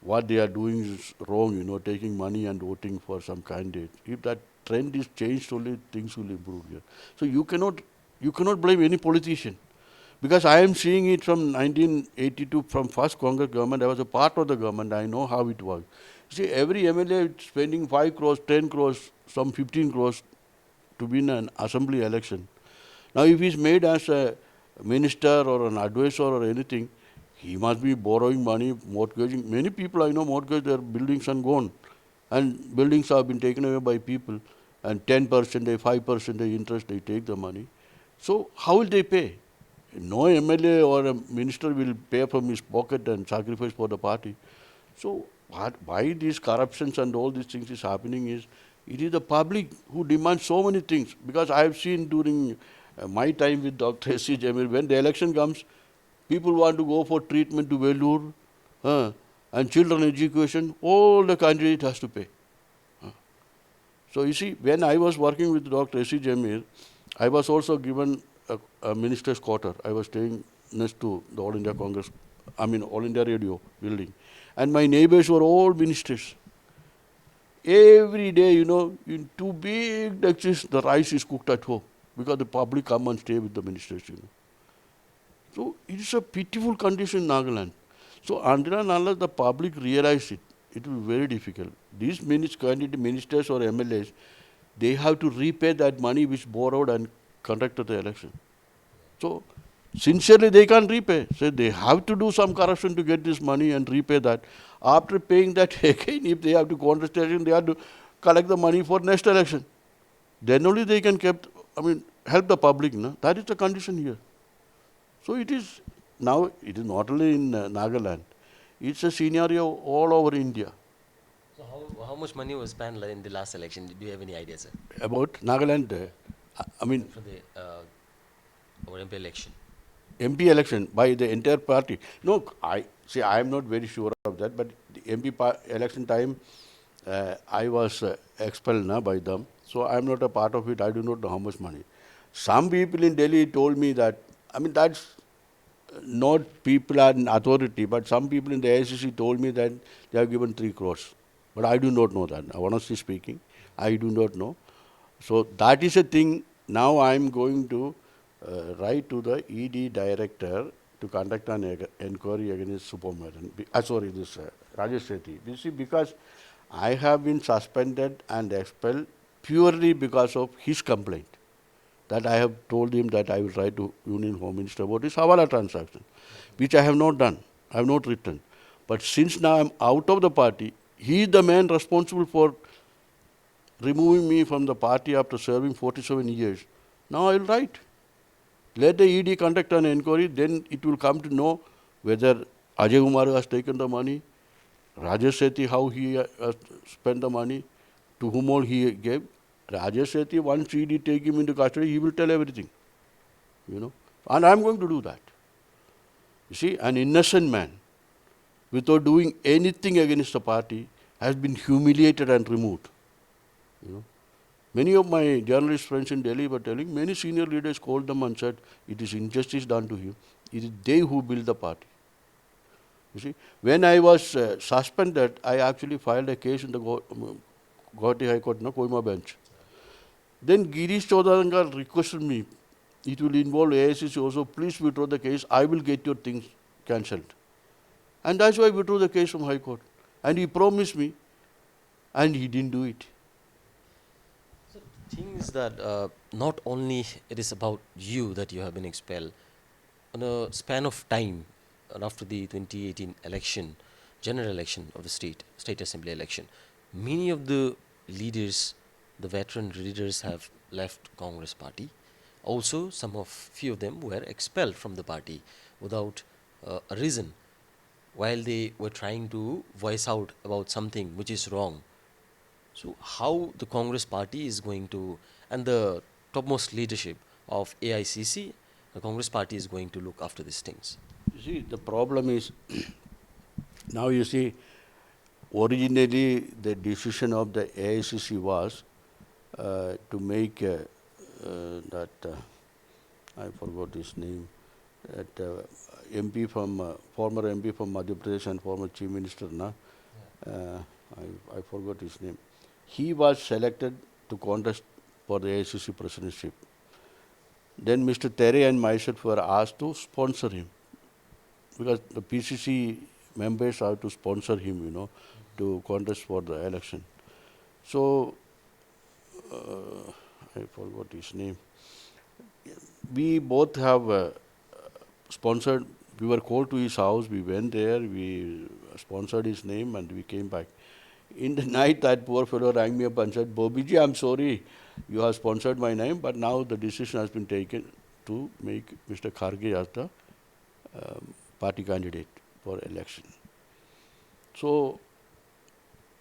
what they are doing is wrong, taking money and voting for some candidate. If that trend is changed, only things will improve here. So you cannot blame any politician. Because I am seeing it from 1982, from first Congress government. I was a part of the government. I know how it works. See, every MLA is spending 5 crores, 10 crores, some 15 crores to win an assembly election. Now, if he's made as a minister or an advisor or anything, he must be borrowing money, mortgaging. Many people I know mortgage their buildings and gone. And buildings have been taken away by people. And 10%, 5% interest, they take the money. So how will they pay? No MLA or a minister will pay from his pocket and sacrifice for the party. So why these corruptions and all these things is happening is, it is the public who demands so many things. Because I have seen during my time with Dr. S.C. Jamir, when the election comes, people want to go for treatment to Vellore, and children education, all the candidate has to pay. So you see, when I was working with Dr. S.C. Jamir, I was also given a minister's quarter. I was staying next to the All India Congress, All India Radio building. And my neighbors were all ministers. Every day, in 2 big dishes, the rice is cooked at home because the public come and stay with the ministers, So it is a pitiful condition in Nagaland. So until and unless the public realize it, it will be very difficult. These candidate ministers or MLAs, they have to repay that money which borrowed and conducted the election. So sincerely they can't repay. So they have to do some corruption to get this money and repay that. After paying that again, if they have to contest election, they have to collect the money for next election. Then only they can help the public. No? That is the condition here. So it is now. It is not only in Nagaland. It's a scenario all over India. So how much money was spent in the last election? Do you have any idea, sir? About Nagaland, For the our MP election. MP election by the entire party. No, I am not very sure of that, but the MP election time, I was expelled by them. So I am not a part of it. I do not know how much money. Some people in Delhi told me that, that's not people are in authority, but some people in the AICC told me that they have given 3 crores. But I do not know that. Honestly speaking, I do not know. So that is a thing. Now I am going to write to the ED director to conduct an inquiry against Superman. Rajesh Sethi. You see, because I have been suspended and expelled purely because of his complaint. That I have told him that I will write to Union Home Minister about his Hawala transaction, which I have not done. I have not written. But since now I am out of the party, he is the man responsible for removing me from the party after serving 47 years. Now I will write. Let the ED conduct an inquiry, then it will come to know whether Ajay Kumar has taken the money, Rajesh Sethi, how he spent the money, to whom all he gave. Rajesh Sethi, once ED take him into custody, he will tell everything. And I am going to do that. You see, an innocent man, without doing anything against the party, has been humiliated and removed. Many of my journalist friends in Delhi were telling, many senior leaders called them and said, it is injustice done to him. It is they who build the party. You see, when I was suspended, I actually filed a case in the Guwahati High Court, Kohima bench. Then Girish Chodharangal requested me, it will involve AICC also, please withdraw the case, I will get your things cancelled. And that's why I withdrew the case from High Court. And he promised me, and he didn't do it. So the thing is that not only it is about you that you have been expelled, on a span of time, and after the 2018 election, general election of the state assembly election, many of the leaders, the veteran leaders have left Congress party. Also, few of them were expelled from the party without a reason, while they were trying to voice out about something which is wrong. So how the Congress party is going to, and the topmost leadership of AICC, the Congress party is going to look after these things? You see, the problem is, now you see, originally the decision of the AICC was to make that, I forgot his name, that MP from, former MP from Madhya Pradesh and former Chief Minister, I forgot his name. He was selected to contest for the AICC presidency. Then Mr. Tere and myself were asked to sponsor him, because the PCC members have to sponsor him, to contest for the election. So, I forgot his name. We both have sponsored, we were called to his house, we went there, we sponsored his name and we came back. In the night, that poor fellow rang me up and said, Bobiji, I'm sorry, you have sponsored my name, but now the decision has been taken to make Mr. Kharge as the party candidate for election. So,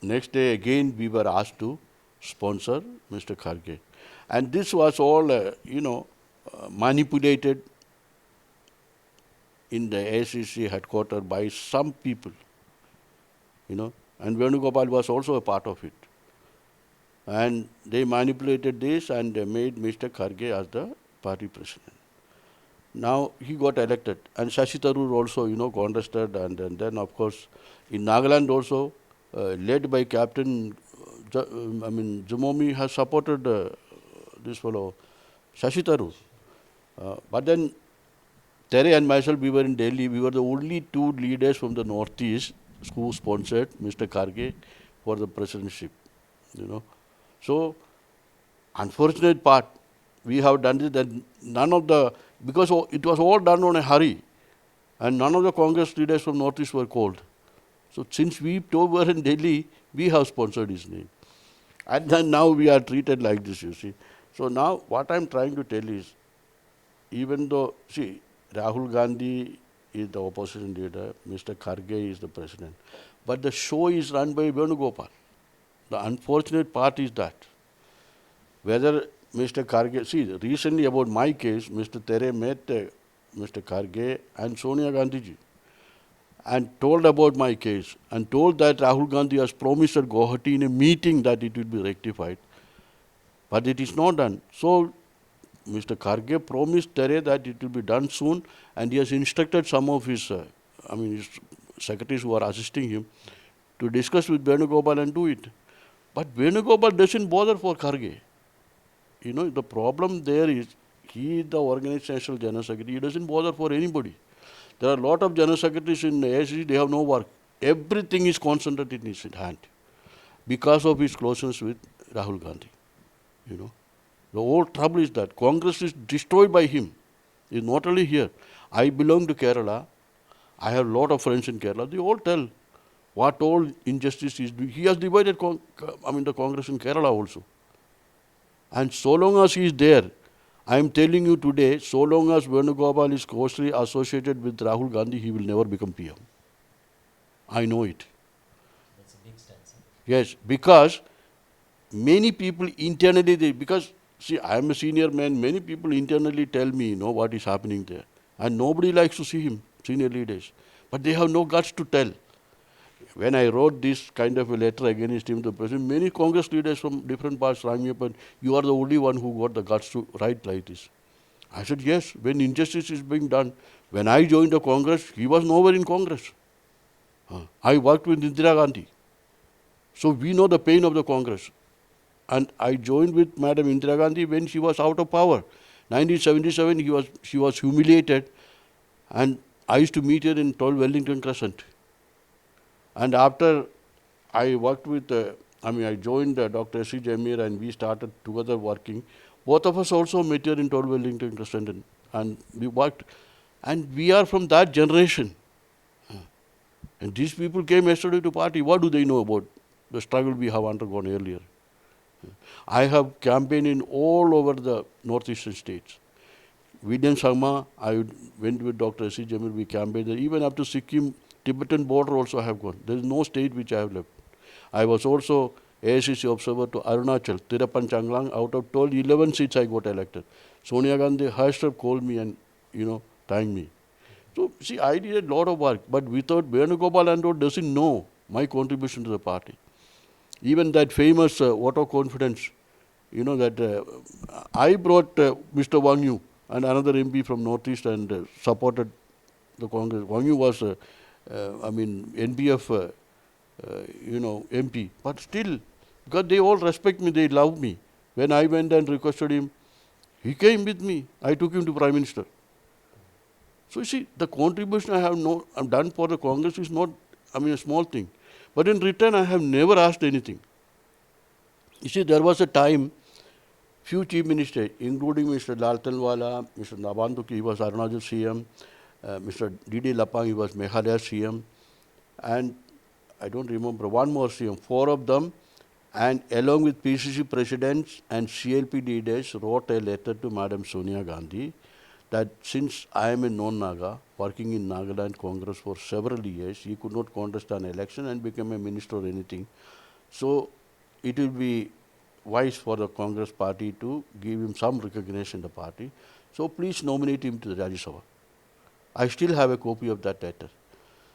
next day again we were asked to sponsor Mr. Kharge. And this was all, manipulated in the AICC headquarters by some people, and Venugopal was also a part of it. And they manipulated this and they made Mr. Kharge as the party president. Now he got elected, and Shashi Tharoor also, contested, and then of course in Nagaland also, led by Captain, Jumomi has supported this fellow, Shashi Tharoor. But then Tere and myself, we were in Delhi. We were the only two leaders from the Northeast who sponsored Mr. Kharge for the presidency. You know, so unfortunate part, we have done it that none of the, because it was all done on a hurry, and none of the Congress leaders from Northeast were called. So since we two were in Delhi, we have sponsored his name. And then now we are treated like this, you see. So now what I'm trying to tell is, even though, see, Rahul Gandhi is the opposition leader, Mr. Kharge is the president, but the show is run by Venugopal. The unfortunate part is that whether Mr. Kharge, see, recently about my case, Mr. Tere met Mr. Kharge and Sonia Gandhi ji and told about my case and told that Rahul Gandhi has promised at Guwahati in a meeting that it will be rectified. But it is not done. So Mr. Kharge promised Tere that it will be done soon, and he has instructed some of his, his secretaries who are assisting him to discuss with Venugopal and do it. But Venugopal doesn't bother for Kharge. You know, the problem there is, he is the organizational general secretary, he doesn't bother for anybody. There are a lot of general secretaries in the AICC, they have no work. Everything is concentrated in his hand because of his closeness with Rahul Gandhi. You know, the whole trouble is that Congress is destroyed by him. It's not only here. I belong to Kerala. I have a lot of friends in Kerala. They all tell what all injustice is doing. He has divided the Congress in Kerala also. And so long as he is there, I am telling you today, so long as Venugopal is closely associated with Rahul Gandhi, he will never become PM. I know it. That's a big stance. Yes, because many people internally, because see, I am a senior man, many people internally tell me, you know, what is happening there. And nobody likes to see him, senior leaders. But they have no guts to tell. When I wrote this kind of a letter against him, the president, many Congress leaders from different parts rang me up and you are the only one who got the guts to write like this. I said, yes, when injustice is being done. When I joined the Congress, he was nowhere in Congress. I worked with Indira Gandhi. So we know the pain of the Congress. And I joined with Madam Indira Gandhi when she was out of power. 1977, she was humiliated, and I used to meet her in 12 Wellington Crescent. And after I worked with, I joined Dr. S.C. Jamir and we started together working. Both of us also met here in 12 Wellington Crescent and we worked. And we are from that generation. And these people came yesterday to party. What do they know about the struggle we have undergone earlier? I have campaigned in all over the northeastern states. Vidyan Sharma, I went with Dr. S.C. Jamir, we campaigned there. Even up to Sikkim, Tibetan border also I have gone. There is no state which I have left. I was also AICC observer to Arunachal, Tirappan Changlang. Out of 12, 11 seats I got elected. Sonia Gandhi herself called me and, thanked me. So, see, I did a lot of work, but without Venugopal and all doesn't know my contribution to the party. Even that famous vote of confidence, I brought Mr. Wang Yu and another MP from Northeast and supported the Congress. Wang Yu was NPF, MP. But still, because they all respect me, they love me. When I went and requested him, he came with me. I took him to Prime Minister. So you see, the contribution I have done for the Congress is not, a small thing. But in return, I have never asked anything. You see, there was a time, few chief ministers, including Mr. Laltanwala, Mr. Nabanduki, he was Arunachal CM, Mr. D.D. Lapang, he was Meghalaya CM, and I don't remember, one more CM, 4 of them, and along with PCC presidents and CLP leaders wrote a letter to Madam Sonia Gandhi that since I am a non-Naga, working in Nagaland Congress for several years, he could not contest an election and become a minister or anything. So it will be wise for the Congress party to give him some recognition in the party. So please nominate him to the Rajya Sabha. I still have a copy of that letter.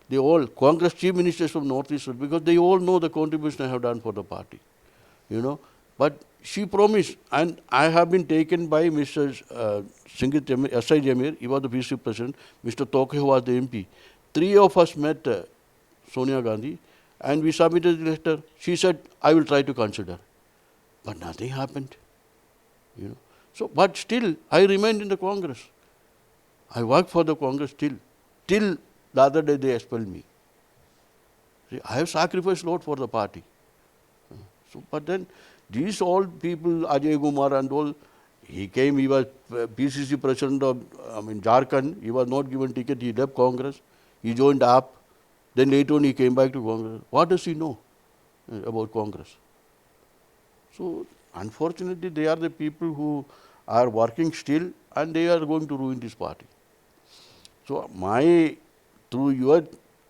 They all, Congress chief ministers from Northeast, because they all know the contribution I have done for the party, But she promised, and I have been taken by Mr. Singit Jamir, S.I. Jamir, he was the PCC president, Mr. Tokhe was the MP. 3 of us met Sonia Gandhi, and we submitted the letter. She said, I will try to consider. But nothing happened, So, but still, I remained in the Congress. I worked for the Congress till the other day they expelled me. See, I have sacrificed a lot for the party. So, but then these all people, Ajay Kumar and all, he came, he was PCC president of, Jharkhand. He was not given ticket. He left Congress. He joined AAP. Then later on he came back to Congress. What does he know about Congress? So, unfortunately, they are the people who are working still and they are going to ruin this party. So, through your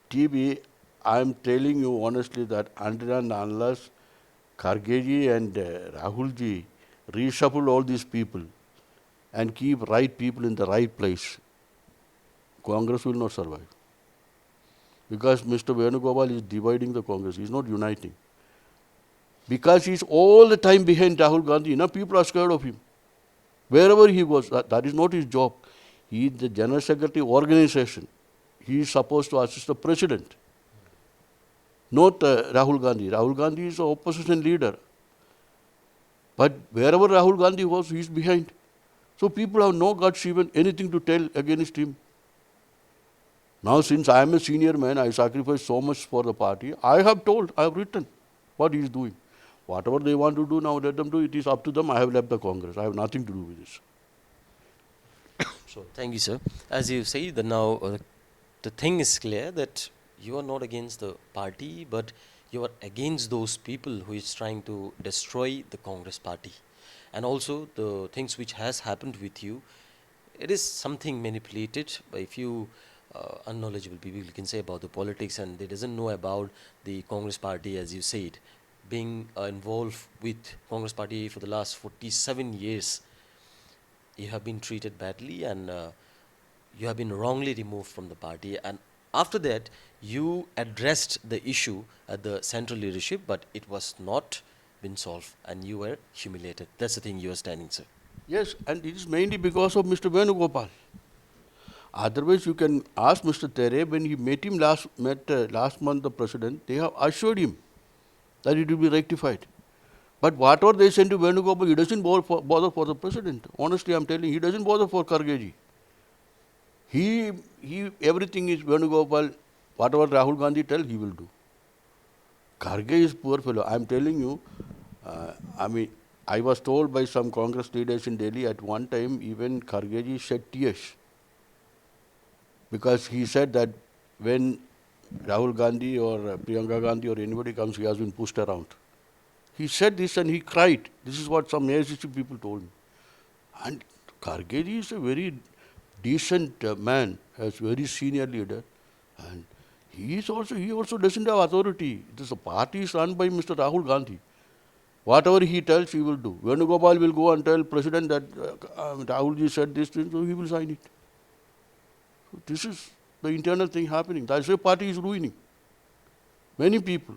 TV, I am telling you honestly that until and unless Khargeji and Rahulji reshuffle all these people and keep right people in the right place, Congress will not survive. Because Mr. Venugopal is dividing the Congress, he is not uniting. Because he is all the time behind Rahul Gandhi, enough people are scared of him. Wherever he goes, that is not his job. He is the General Secretary organization. He is supposed to assist the president, not Rahul Gandhi. Rahul Gandhi is the opposition leader. But wherever Rahul Gandhi was, he is behind. So people have no guts even anything to tell against him. Now since I am a senior man, I sacrifice so much for the party. I have written what he is doing. Whatever they want to do now, let them do. It is up to them. I have left the Congress. I have nothing to do with this. So thank you, sir. As you say, the thing is clear that you are not against the party, but you are against those people who is trying to destroy the Congress party. And also the things which has happened with you, it is something manipulated by few unknowledgeable people, you can say, about the politics, and they doesn't know about the Congress party, as you said, being involved with Congress party for the last 47 years. You have been treated badly and you have been wrongly removed from the party, and after that you addressed the issue at the central leadership, but it was not been solved and you were humiliated. That's the thing you are standing, sir. Yes, and it is mainly because of Mr. Venugopal. Otherwise, you can ask Mr. Tere, when he met last month the president, they have assured him that it will be rectified. But whatever they send to Venugopal, he doesn't bother for the president. Honestly, I am telling you, he doesn't bother for Khargeji. He everything is Venugopal. Whatever Rahul Gandhi tells, he will do. Kharge is poor fellow. I am telling you. I was told by some Congress leaders in Delhi at one time, even Khargeji shed tears because he said that when Rahul Gandhi or Priyanka Gandhi or anybody comes, he has been pushed around. He said this and he cried. This is what some NECC people told me. And Khargeji is a very decent man, as very senior leader, and he also doesn't have authority. This party is run by Mr. Rahul Gandhi. Whatever he tells, he will do. Venugopal will go and tell President that Rahulji said this thing, so he will sign it. So this is the internal thing happening. That's why party is ruining many people.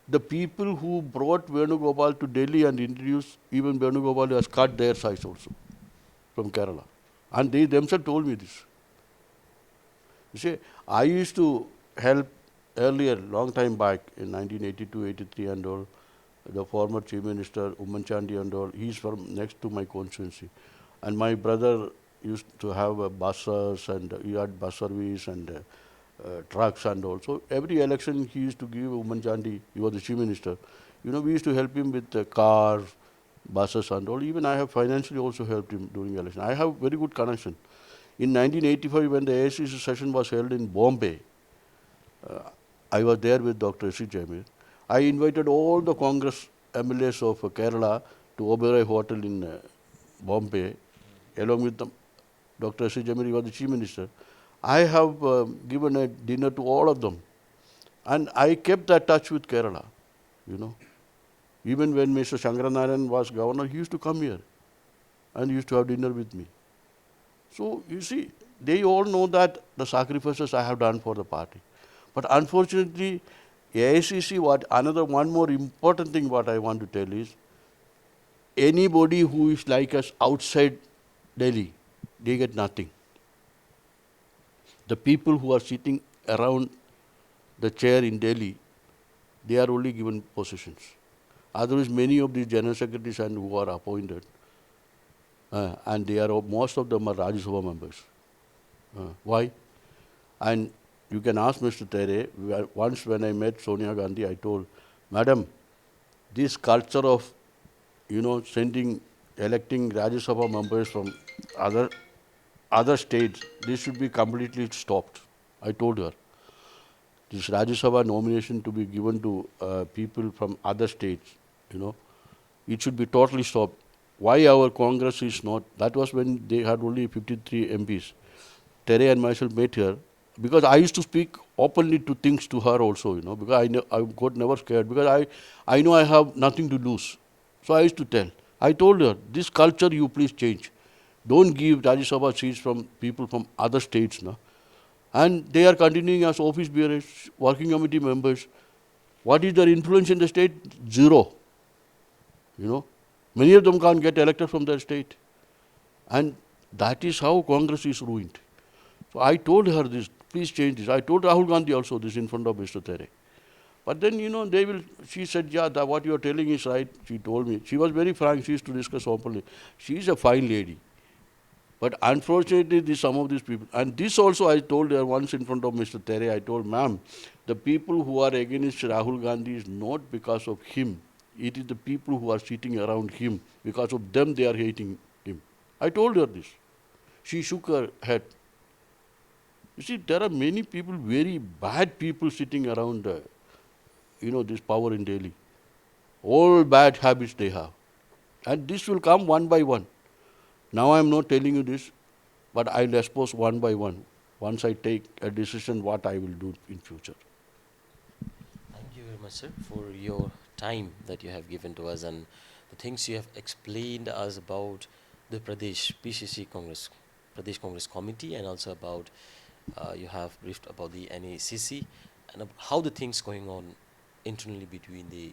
The people who brought Venugopal to Delhi and introduced, even Venugopal has cut their size also from Kerala. And they themselves told me this. You see, I used to help earlier, long time back, in 1982, 83 and all, the former Chief Minister, Chandi and all, he's from next to my constituency. And my brother used to have buses and he had bus service and trucks and all. So every election he used to give Chandi, he was the Chief Minister. We used to help him with cars, buses and all. Even I have financially also helped him during election. I have very good connection. In 1985, when the AICC session was held in Bombay, I was there with Dr. S.C. Jamir. I invited all the Congress MLAs of Kerala to Oberoi Hotel in Bombay, along with Dr. S.C. Jamir, he was the Chief Minister. I have given a dinner to all of them. And I kept that touch with Kerala, Even when Mr. Shankaranarayan was governor, he used to come here and he used to have dinner with me. So, you see, they all know that the sacrifices I have done for the party. But unfortunately, AICC, one more important thing what I want to tell is, anybody who is like us outside Delhi, they get nothing. The people who are sitting around the chair in Delhi, they are only given positions. Otherwise, many of these general secretaries who are appointed, and most of them are Rajya Sabha members. Why? And you can ask Mr. Tere, once when I met Sonia Gandhi, I told, Madam, this culture of, electing Rajya Sabha members from other states, this should be completely stopped. I told her. This Rajya Sabha nomination to be given to people from other states, it should be totally stopped. Why our Congress is not? That was when they had only 53 MPs. Tere and myself met her because I used to speak openly to things to her also, because I got never scared because I know I have nothing to lose. So I used to tell. I told her, this culture you please change. Don't give Rajya Sabha seats from people from other states. No? And they are continuing as office bearers, working committee members. What is their influence in the state? Zero. Many of them can't get elected from their state. And that is how Congress is ruined. So I told her this, please change this. I told Rahul Gandhi also this in front of Mr. Tere. But then, she said, yeah, what you are telling is right. She told me. She was very frank. She used to discuss openly. She is a fine lady. But unfortunately, some of these people, and this also I told her once in front of Mr. Tere, I told, ma'am, the people who are against Rahul Gandhi is not because of him. It is the people who are sitting around him. Because of them, they are hating him. I told her this. She shook her head. You see, there are many people, very bad people sitting around, this power in Delhi. All bad habits they have. And this will come one by one. Now I am not telling you this, but I will expose one by one, once I take a decision what I will do in future. Thank you very much, sir, for your time that you have given to us and the things you have explained us about the Pradesh PCC Congress, Pradesh Congress Committee, and also about you have briefed about the NECC and how the things going on internally between the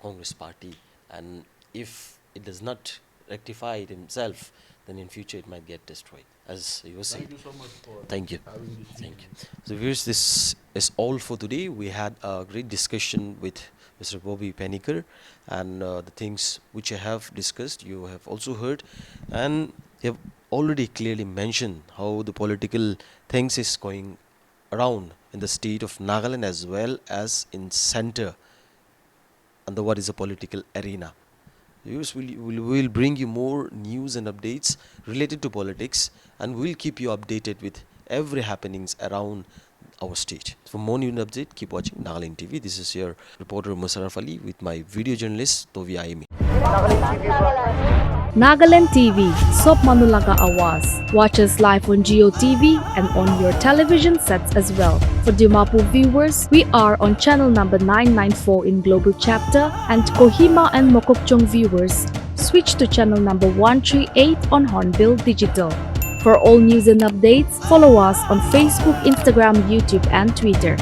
Congress party, and if it does not rectify it himself, then in future it might get destroyed, as you were saying. Thank you so much for Thank you. having this. Thank you. So viewers, this is all for today. We had a great discussion with Mr. Bobby Panicker, and the things which I have discussed you have also heard, and you have already clearly mentioned how the political things is going around in the state of Nagaland as well as in center under what is a political arena. Viewers, we'll bring you more news and updates related to politics, and we'll keep you updated with every happenings around our state. For more news and update, keep watching Nagaland TV. This is your reporter Musarraf Ali with my video journalist Tovi Aimi. Nagaland TV, Sob Manulaga Awas. Watch us live on Geo TV and on your television sets as well. For Dimapur viewers, we are on channel number 994 in Global Chapter, and Kohima and Mokokchung viewers, switch to channel number 138 on Hornbill Digital. For all news and updates, follow us on Facebook, Instagram, YouTube, and Twitter.